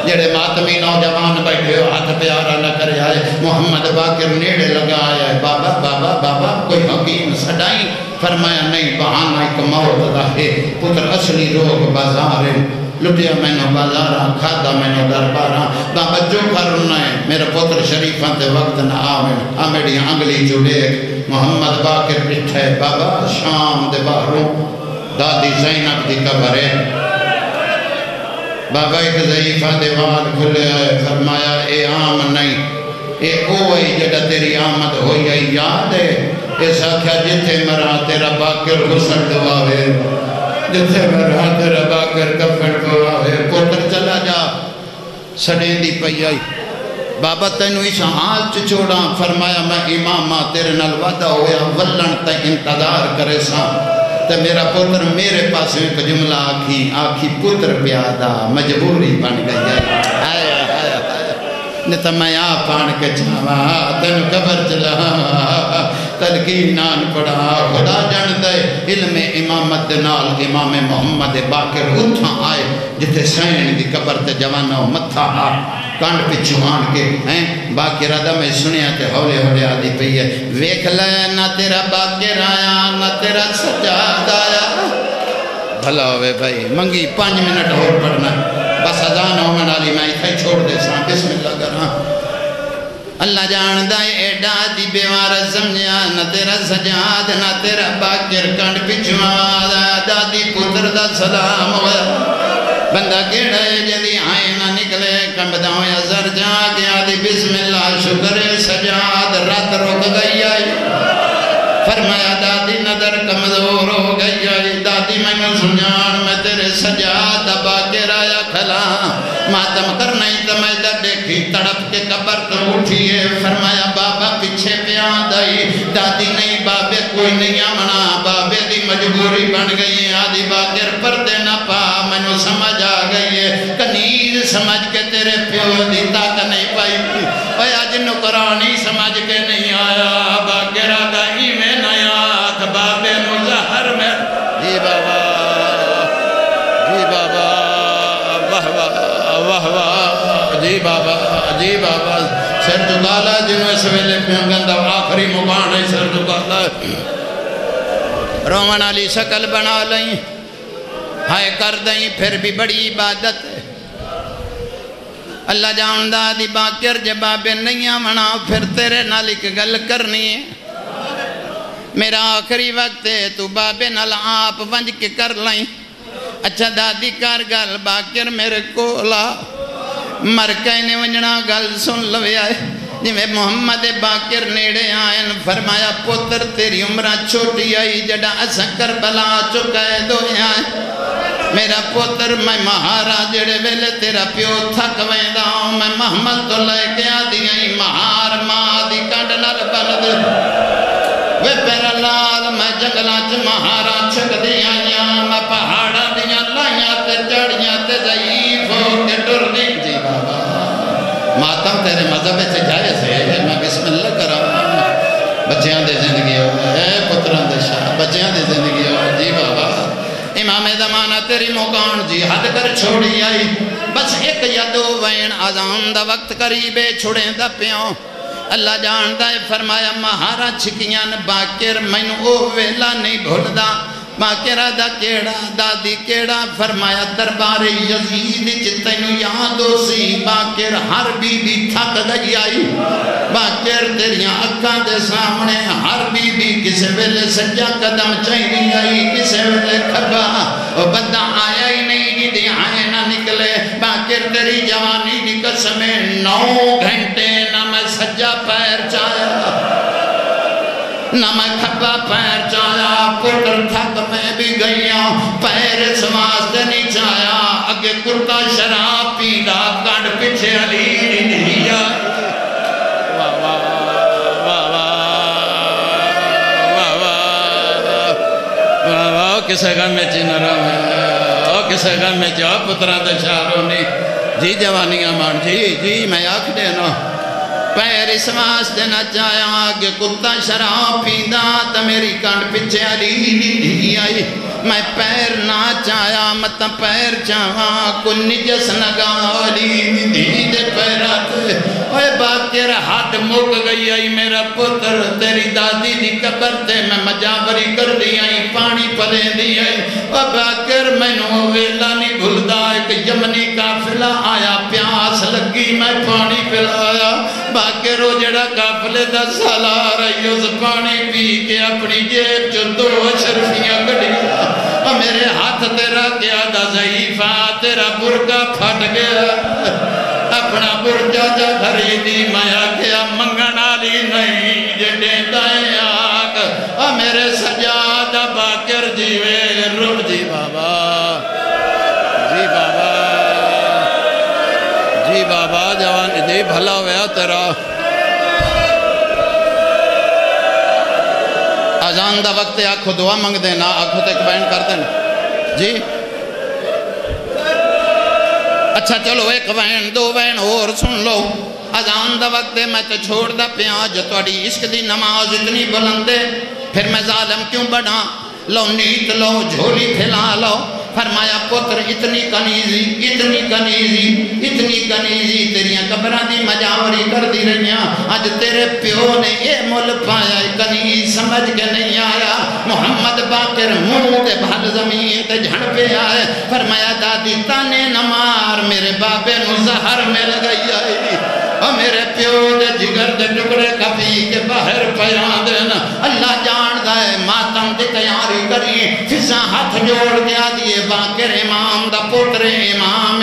جڑے ماتمی نوجوان بیٹھے ہو ہاتھ پیارا نہ کرے آئے محمد باقر نیڑے لگا آیا ہے بابا بابا بابا کوئی حکیم سڑائی فرمایا نہیں بہانہ ایک موت دا ہے پتر اصلی روگ بازار ہے لٹیا میں نے بازارہ کھادا میں نے دربارہ بابا جو کرنا ہے میرا پتر شریفہ تے وقت نہ آمین میری انگلی جو دیکھ محمد باقر بٹھے بابا شام دے باہروں دادی زینب دی قبر ہے بابا ایک ضعیفہ دیوار کھلے فرمایا اے عام نہیں اے اوہی جڑا تیری آمد ہوئی ہے یاد ہے ایسا کیا جتے مرا تیرا باقر غسل دعاوے جتے مرا تیرا باقر کفر دعاوے پتر چلا جا سڑیں دی پئی آئی بابا تینو اس حال چھوڑا فرمایا میں امامہ تیرے نال وعدہ ہویا ولن تے انتظار کرے سا تے میرا پتر میرے پاس ایک جملہ آکھی پتر پیادا مجبوری بن گئی ہے نہیں تو میں آپ آن کے چاہاں تین قبر چلا تلقین نان پڑھا خدا جان دے علم امامت نال امام محمد باقر اتھا آئے جتے سین دی قبر تے جوانا متھا آ کانڈ پہ چوان کے باقر آدھا میں سنیا تے ہولے ہولے آدھی پہی ہے ویکھ لے نہ تیرا باقر آیا نہ تیرا سجاد آیا بھلا ہوئے بھائی منگی 5 منٹ اور پڑھنا بس ازان ہومن علی میں اتھائی چھوڑ دے ساں بسم اللہ کرنا اللہ جان دائے ایڈا دی بیوار سمجھا نہ تیرا سجاد نہ تیرا باقر کنڈ پچھواد دادی پتر دا سلام ہویا بندہ کیڑا ہے جدی آئے نہ نکلے کمبدا ہویا زر جا گیا دی بسم اللہ شکر سجاد رات رک گئی آئی فرمایا دادی نظر کمزور ہو گئی آئی دادی میں سنجان میں تیرے سجاد باقر آیا کھلا ماتم کرنائی تو میں دیکھی تڑپ کے قبر تو اٹھیے فرمایا بابا پیچھے پیان دائی دادی نہیں بابے کوئی نہیں آمنا بابے دی مجبوری بن گئی ہے آدھی باقر پردے نہ پا میں نو سمجھ آ گئی ہے کنیز سمجھ کے تیرے پیو دی تاک نہیں پائی اے آج نکرانی سمجھ کے نہیں آیا باقر آگا ہی میں نیا بابے مظہر میں جی بابا جی بابا واہ واہ جی بابا سر جگالا جنہوں اس ویلے پیانگندہ آخری مقان ہے سر جگالا رومن علی شکل بنا لیں ہائے کر دیں پھر بھی بڑی عبادت ہے اللہ جاندہ دی باکر جب بابے نہیں آمنا پھر تیرے نال ایک گل کرنی ہے میرا آخری وقت ہے تو بابے نال آپ ونج کے کر لائیں اچھا دادی کار گل باکر میرے کولا مر کہنے ونجنا گل سن لوے آئے جی میں محمد باکر نیڑے آئین فرمایا پتر تیری عمرہ چھوٹی آئی جڑا اسا کربلا چکے دو آئے میرا پتر میں مہارا جڑے ویلے تیرا پیو تھک ویندہ ہوں میں محمد تو لے کے آدھی آئی مہار ماں دی کنڈنر بند وے پیرا لال میں جنگلات مہارا چھک دی آئیاں میں پہاڑا دیاں لائیاں تے جڑیاں تے ضعیف ہو کے ڈر دی جی بابا ماتم تیرے مذہب سے جائے سے میں بسم اللہ کرام بچیاں دے زندگی ہو اے پتران دے شاہ بچیاں دے زندگی ہو جی بابا امام زمانہ تیری موقعان جی حد کر چھوڑی آئی بس ایک یا دو وین آزان دا وقت قریبے چھوڑیں دا پیوں اللہ جاندہ فرمایا مہارا چھکیاں باکر مینو او ویلا نہیں بھول دا باکرہ دا کیڑا دادی کیڑا فرمایا دربار یزید چتینو یادو سی باکر ہر بی بی تھک گئی آئی باکر تیریاں اکھاں دے سامنے ہر بی بی کسے ویلے سجا قدم چاہی آئی کسے ویلے کھبا او بندہ آیا ہی نہیں دی آئے نہ نکلے باکر تیری جوانی دی قسمیں 9 گھنٹے نہ میں سجا پیر چاہیا نہ میں کھبا پیر چاہیا پتر تھک میں بھی گئیاں پیر اس واسطے نہیں چاہیا اگے کرتا شراب پیدا کانڈ پیچھے علی نہیں آئی واہ واہ واہ واہ واہ واہ کسے غم میں چینہ رہا ہے کسے غم میں چاہ پتران دے شہروں نے جی جوانیاں مان جی میں آکھ دینا پیر اس واسطے نہ چاہیا آگے کتا شراب پیدا تا میری کانڈ پچھے علی نہیں آئی میں پیر نہ چاہیا متا پیر چاہا کوئی نجس نگا علی نہیں دے پیراتے اوہ باکر ہاتھ مک گئی آئی میرا پتر تیری دادی دی قبر تے میں مجابری کر دی آئی پانی پلے دی آئی اوہ باکر میں نو ویلا نہیں بھلدا ایک یمنی کافلہ آیا پیاس لگی میں پانی پلایا باکر وہ جڑا قافلے دا سالار آئی اس پانی پی کے اپنی جیب جو 2 اشرفیاں کڑیا اور میرے ہاتھ تیرا کیا دا ضعیفہ تیرا برگا پھٹ گیا اپنا برجا جا دھری دی مایا کیا منگن آلی نہیں جڑے دائیں آگ اور میرے سجادہ باکر جیوے رب جی بابا جی بابا جی بابا جوان جی بھلا ہویا تیرا آزان دا وقت آنکھو دعا منگ دینا آنکھو تک بین کر دینا جی اچھا چلو 1 وین 2 وین اور سن لو آزان دا وقت میں تو چھوڑ دا پیاں جو توڑی عشق دی نماز اتنی بلندے پھر میں ظالم کیوں بڑھا لو نیت لو جھولی پھیلا لو فرمایا پتر اتنی کنیزی تیریاں قبران دی مجاوری کر دی رہیاں آج تیرے پیو نے یہ مل پایا کنیز سمجھ کے نہیں آیا محمد باکر منہ تے بھل زمین تے جھڑ پہ آئے فرمایا دادی تانے نمار میرے بابے نو زہر مل گئی آئی اور میرے پیو دے جگر دے ٹکڑے کبھی کے باہر پیان دینا اللہ جان دائے ماتم دے تیاری کری فضا ہاتھ جوڑ گیا دیئے باکر امام دا پتر امام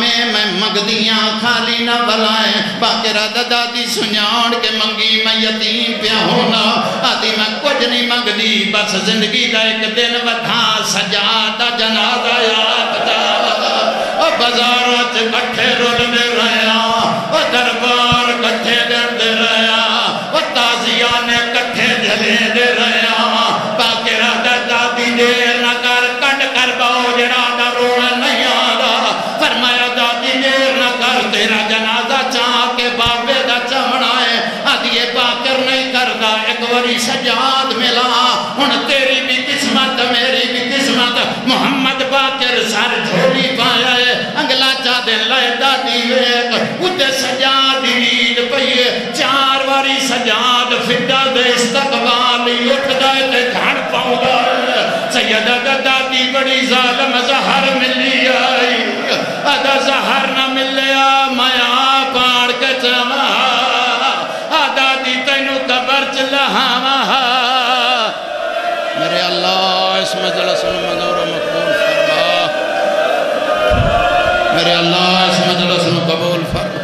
میں مگدیاں خالی نہ بلائیں باکر دادی سنیاڑ کے منگی میں یتیم پیا ہونا آدھی میں کچھ نہیں مگدی بس زندگی دا ایک دن وٹھا سجادہ جنازہ یاد جاوہ اور بازارات کٹھے رول دے رہا اور دربار کٹھے دے رہا اور تازیانے کٹھے جلے دے رہا باکر دادی دے نہ کر کٹ کر باؤ جڑا دا رونا نہیں آدھا فرمایا دادی دیر نہ کر تیرا جنازہ چاہ کے بابے دا چمڑا ہے آدھی باکر نہیں کردہ ایک وری سجاد ملا ان تیری بھی قسمت میری بھی قسمت محمد باکر سر جھولی پایا ہے انگلا چاہ دن لائے دادی ویک اتے سجاد رید پہیے 4 واری سجاد فٹا دے استقبالی اٹھ دائے تے گھڑ پاؤں گا سیدہ دادی بڑی ظالم زہر ملی آئی ادا زہر نہ ملیا میں آپ آڑ کے چاہاں ادا دی تینو قبر چلہاں میرے اللہ اس مجلس میں منظور مقبول فرما میرے اللہ اس مجلس میں قبول فرما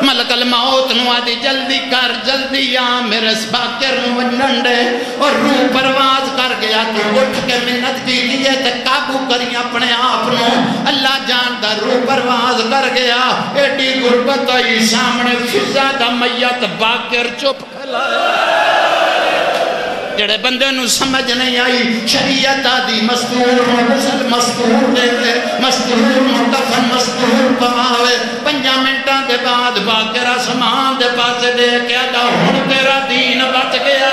ملک الموت نو آدھی جلدی کر جلدی آ میرے اس باکر نو ونڈے اور روح پرواز کر گیا تو اٹھ کے منت کی لیے تے قابو کری اپنے آپ نو اللہ جاندہ روح پرواز کر گیا ایڈی غربت آئی سامنے فضا دا میت باکر چپ کھلایا جڑے بندے نو سمجھ نہیں آئی شریعت آدھی مستور غسل مستور دے دے مستور مدفن مستور پواوے 5 منٹاں دے بعد باکر آسمان دے پاسے دے کے آدھا ہن تیرا دین بچ گیا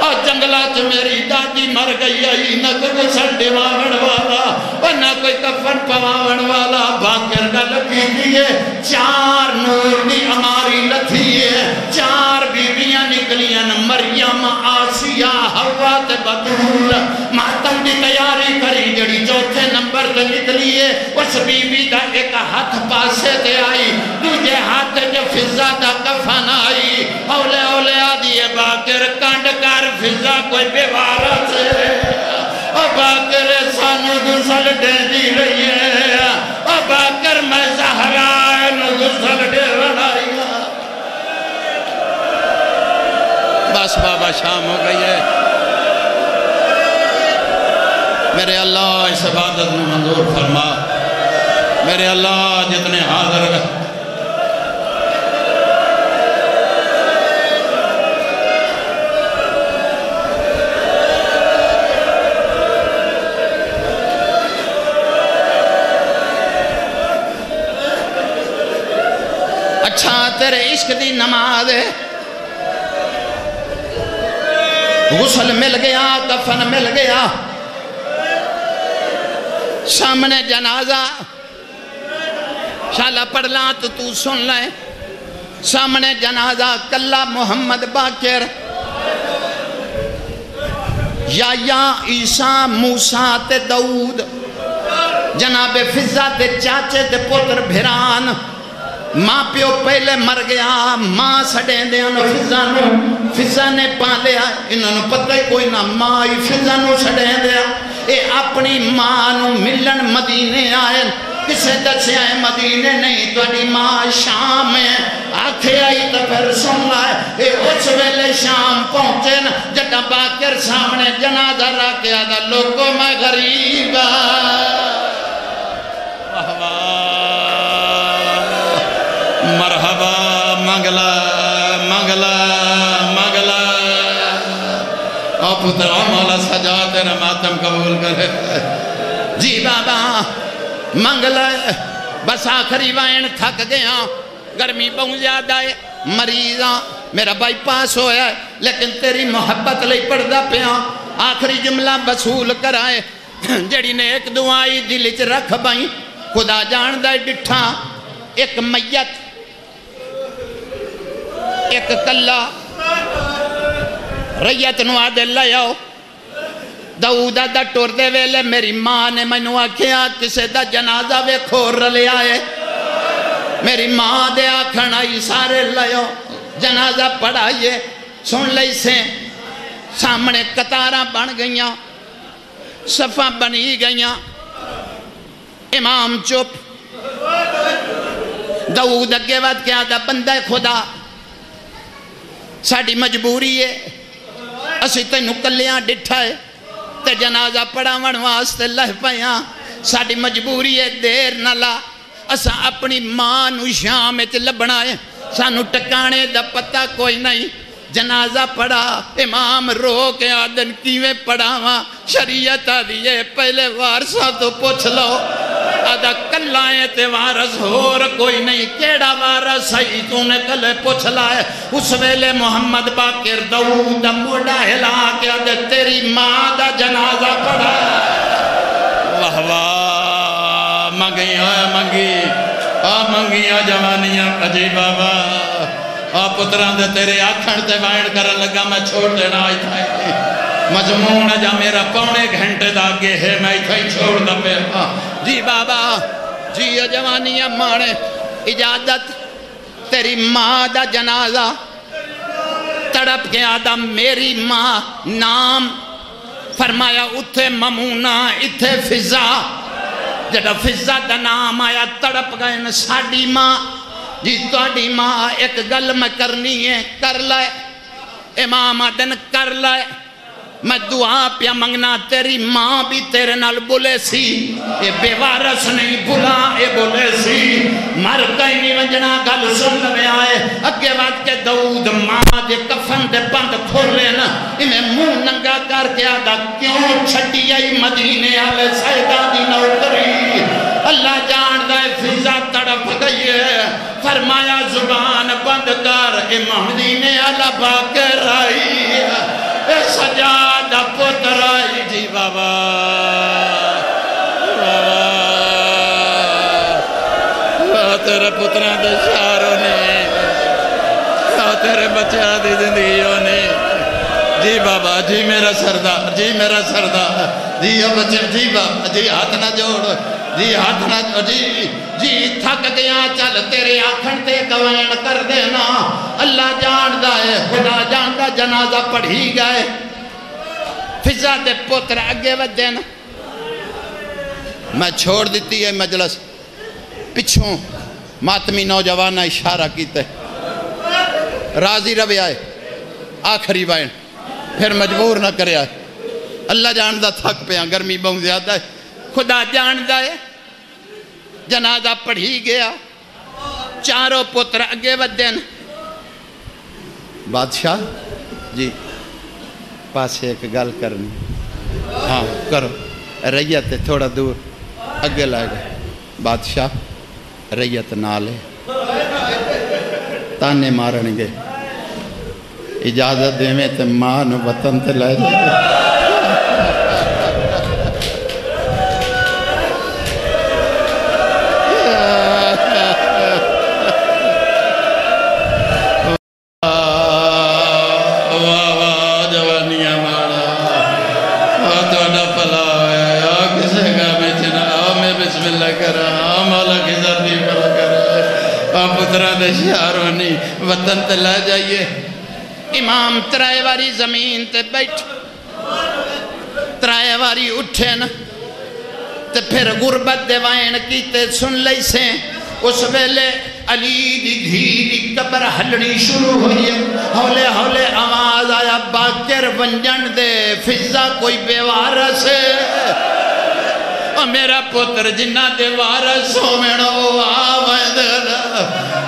اور جنگلات میری دادی مر گئی آئی نہ کوئی غسل دیواون والا اور نہ کوئی کفن پواون والا باکر کا لگی دیئے 4 نور دی ہماری لتھیے 4 بیویاں نکلیاں مریم آسیہ حوا تے بطول ماتم دی تیاری کری جڑی 4تھے نمبر تے نکلیے اس بی بی دا ایک ہاتھ پاسے تے آئی دوجہ ہاتھ جو فضا دا کفن آئی اولے اولے آدھیے باکر کانڈ کر فضا کوئی بیوارہ سے او باکر سانو غسل دے دی رہی ہے او باکر میں زہرائے نو غسل دے رہی ہے بس بابا شام ہو گئی ہے میرے اللہ اس عبادت میں منظور فرما میرے اللہ جتنے حاضر گئے اچھا تیرے عشق دی نماز ہے غسل مل گیا کفن مل گیا سامنے جنازہ شالا پڑھلا تو سن لائے سامنے جنازہ کلا محمد باکر یا عیسیٰ موسیٰ تے داؤد جناب فضا تے چاچے تے پتر بھران ماں پیو پہلے مر گیا ماں سڑیں دے فضا نے پالیا انہوں نے پتہ ہی کوئی نہ ماں ہی فضا نو سڑیں دیا اے اپنی ماں نو ملن مدینے آئے کسے دسے آئے مدینے نہیں تو اڈی ماں شام میں آکھے آئی تو پھر سن لائے اے اس ویلے شام پہنچے نا جڑا باکر سامنے جنازہ رکھے آدھا لوگوں میں غریب مرحبا منگلا منگلا منگلا اور پتر مولا سجا تیرا ماتم قبول کرے جی بابا منگلا بس آخری وائن تھک گیا گرمی بہت زیادہ ہے مریضاں میرا بائی پاس ہویا ہے لیکن تیری محبت لئی پڑھدا پیا آخری جملہ بسول کرائے جڑی نے ایک دعائی دلچ رکھ بائی خدا جان دائے ڈٹھا ایک میت ایک کلا ریت نو آدھے لیاؤ داؤدہ دا ٹور دے ویلے میری ماں نے میں نو آکھیا کسے دا جنازہ وے کھور لے آئے میری ماں دے آکھن آئی سارے لیاؤ جنازہ پڑھائیے سن لئی سے سامنے قطاراں بن گئیاں صفحہ بنی گئیاں امام چپ داؤد اگے وقت کیا دا بندہ خدا ساڑی مجبوری ہے اسی تینوں کلیاں ڈٹھا ہے تے جنازہ پڑھاون واسطے لہ پیاں ساڑی مجبوری ہے دیر نہ لا اسا اپنی ماں نو شام وچ لبنا ہے سانو ٹکانے دا پتہ کوئی نہیں جنازہ پڑھا امام رو کے آدن کیویں پڑھاواں شریعت آدھیے پہلے وارثہ تو پوچھ لو آدھا کلائیں تے وارث ہور کوئی نہیں کیڑا وارث ہے تو نے کلے پوچھ لائے اس ویلے محمد باکر داؤد موڑا ہلا کے آدھے تیری ماں دا جنازہ پڑھا واہ واہ منگیاں جوانیاں کجی بابا پتران دے تیرے آکھن تے وائن کرن لگا میں چھوڑ دینا آئی تھا مضمون جا میرا پونے گھنٹے دا آگے ہے میں ہی چھوڑ دا پہ جی بابا جی جوانی مانے اجازت تیری ماں دا جنازہ تڑپ کے آدھا میری ماں نام فرمایا اتھے ممونہ اتھے فضا جڑا فضا دا نام آیا تڑپ گئے ساڑی ماں جی توڑی ماں ایک گل میں کرنی ہے کر لائے امام آدن کر لائے میں دعا پیا منگنا تیری ماں بھی تیرے نال بولے سی اے بے وارث نہیں بلا اے بولے سی مر کئی نہیں ونجنا گل سن لے آئے اگے بات کے دعود ماں دے کفن دے بند کھول لینا انہیں منہ ننگا کر کے آدھا کیوں چھٹی آئی مدینے آلے سیدہ دی نوکری اللہ جان دے فضا تڑپ گئی ہے فرمایا زبان بند کر امام مدینے آلہ باکر آئی اے سجادہ پتر آئی جی بابا تیرے پتران دے شاروں نے تیرے بچہ دی زندگیوں نے جی بابا جی میرا سردار جی میرا سردار جی بچہ جی بابا جی ہاتھ نہ جوڑ جی ہاتھ نہ جوڑ جی تھک گیا چل تیرے آکھن تے گوین کر دینا اللہ جان دائے خدا جان دا جنازہ پڑھی گئے فضا دے پتر آگے ود دینا میں چھوڑ دیتی ہے مجلس پچھوں ماتمی نوجوانہ اشارہ کیتے راضی روے آئے آخری وائن پھر مجبور نہ کرے آئے اللہ جاندہ تھک پہ گرمی بہت زیادہ ہے خدا جاندہ ہے جنازہ پڑھی گیا چاروں پتر اگے ودین بادشاہ جی پاسے ایک گل کرنی ہاں کرو ریت تھوڑا دور اگے لائے گئے بادشاہ ریت نالے تانے مارن گے اجازت دے میں تے ماں نو وطن تے لائے جائے وطن تے لے جائیے امام ترائے واری زمین تے بیٹھ ترائے واری اٹھے نا تے پھر غربت دے وائن کیتے سن لئی سے اس ویلے علی دی دھی دی قبر ہلڑی شروع ہوئی ہے ہولے ہولے آواز آیا باکر ونجن دے فضا کوئی بے وارث میرا پتر جنہ دے وارث ہو میڑو آوائد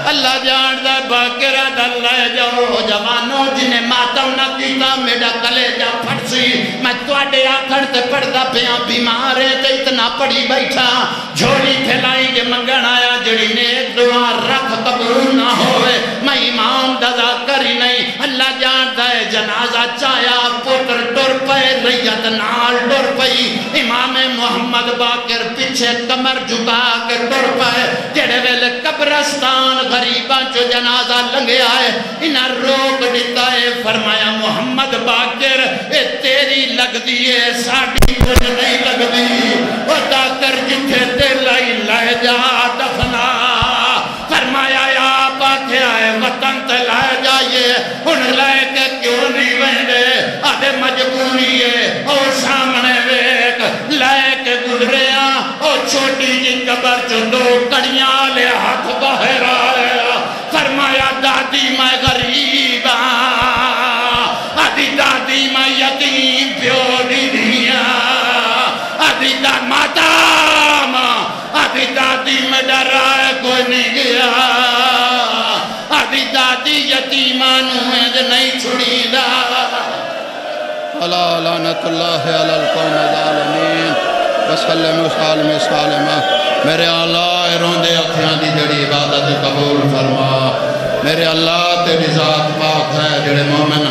اللہ جان دا باکرہ دا لے جاؤ جوانوں جنہیں ماتم نہ کیتا میڈا کلے جا پھڑسی میں توڑے آکھڑ تے پڑھتا پیاں بیمارے تے اتنا پڑھی بیٹھا جھوڑی پھیلائی کے منگن آیا جڑی نیک دعا رکھ قبول نہ ہوئے میں امام دادا کری نہیں اللہ جان دا جنازہ چایا پتر ٹر پے ریت نال ٹر پئی امام محمد باکر پیچھے کمر جھکا کے ٹر پے جڑے ویلے قبرستان غریباں جو جنازہ لنگے آئے انہاں روک دیتا ہے فرمایا محمد باکر اے تیری لگ دیئے ساڑھی کچھ نہیں لگ دی وطا کر جتھے تے لائی لائے جا دفنا فرمایا یا پاکے آئے وطن تے لائے جائیے ان لائے کے کیوں نہیں ویندے آدھے مجبوری ہے اور سامنے ویک لائے کے گزریا اور چھوٹی جی قبر جو دو کڑیاں لے ہاتھ باہر آیا فرمایا دادی میں غریب آدھی دادی میں یتیم پیوڑی دیا آدھی دا ماتام آدھی دادی میں ڈرائے کوئی نہیں گیا آدھی دادی یتیمانوں میں نہیں چھڑی دا اللہ لعنت اللہ علی القوم الظالمین وسلم وسلم سالمہ میرے اللہ روندے اکھیاں دی جڑی عبادت قبول فرما میرے اللہ تیری ذات پاک ہے جڑے مومن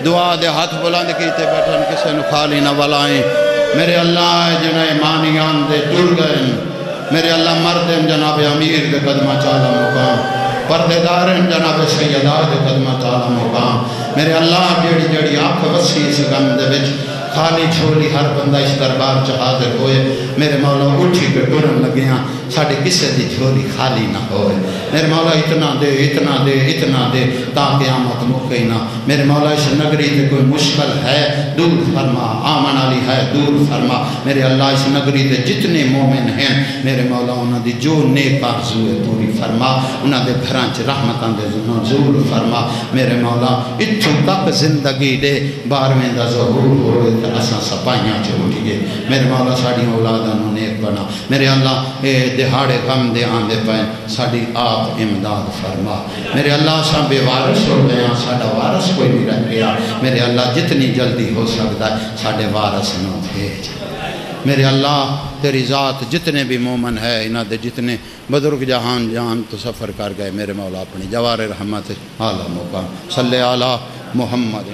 دعا دے ہاتھ بلند کیتے بیٹھن کسے نو خالی نہ ولائیں میرے اللہ جنہیں ایمانیان دے جڑ گئے میرے اللہ مردم جناب امیر دے قدمہ چالا مقام پردیدار ہیں جناب سیدہ دے قدمت آلہ مقام میرے اللہ جیڑی جیڑی آنکھ وسیع اس غم دے وچ خالی چھولی ہر بندہ اس دربار چ حاضر ہوئے میرے مولا اٹھی پہ ٹرن لگے ہیں ساڑھے کسے دی جھولی خالی نہ ہوئے میرے مولا اتنا دے اتنا دے اتنا دے تاکہ قیامت مکے نہ میرے مولا اس نگری تے کوئی مشکل ہے دور فرما آمن علی ہے دور فرما میرے اللہ اس نگری تے جتنے مومن ہیں میرے مولا انہاں دی جو نیک آرزو ہے پوری فرما انہاں دے گھراں چ رحمتاں دے نزول فرما میرے مولا اتھوں تک زندگی دے 12ویں دا ظہور ہوئے تے اساں سپائیاں چ اٹھیے میرے مولا ساڑی اولاداں نوں نیک بنا میرے اللہ اے دہاڑے غم دے آندے پائیں ساڑی آپ امداد فرما میرے اللہ ساں بے وارث ہو گئے ہیں ساڑا وارث کوئی نہیں رہ گیا میرے اللہ جتنی جلدی ہو سکتا ہے ساڑے وارث نہ بھیج میرے اللہ تیری ذات جتنے بھی مومن ہے انہاں دے جتنے بزرگ جہان جہان تو سفر کر گئے میرے مولا اپنی جوار رحمت اعلیٰ مقام صلی علی محمد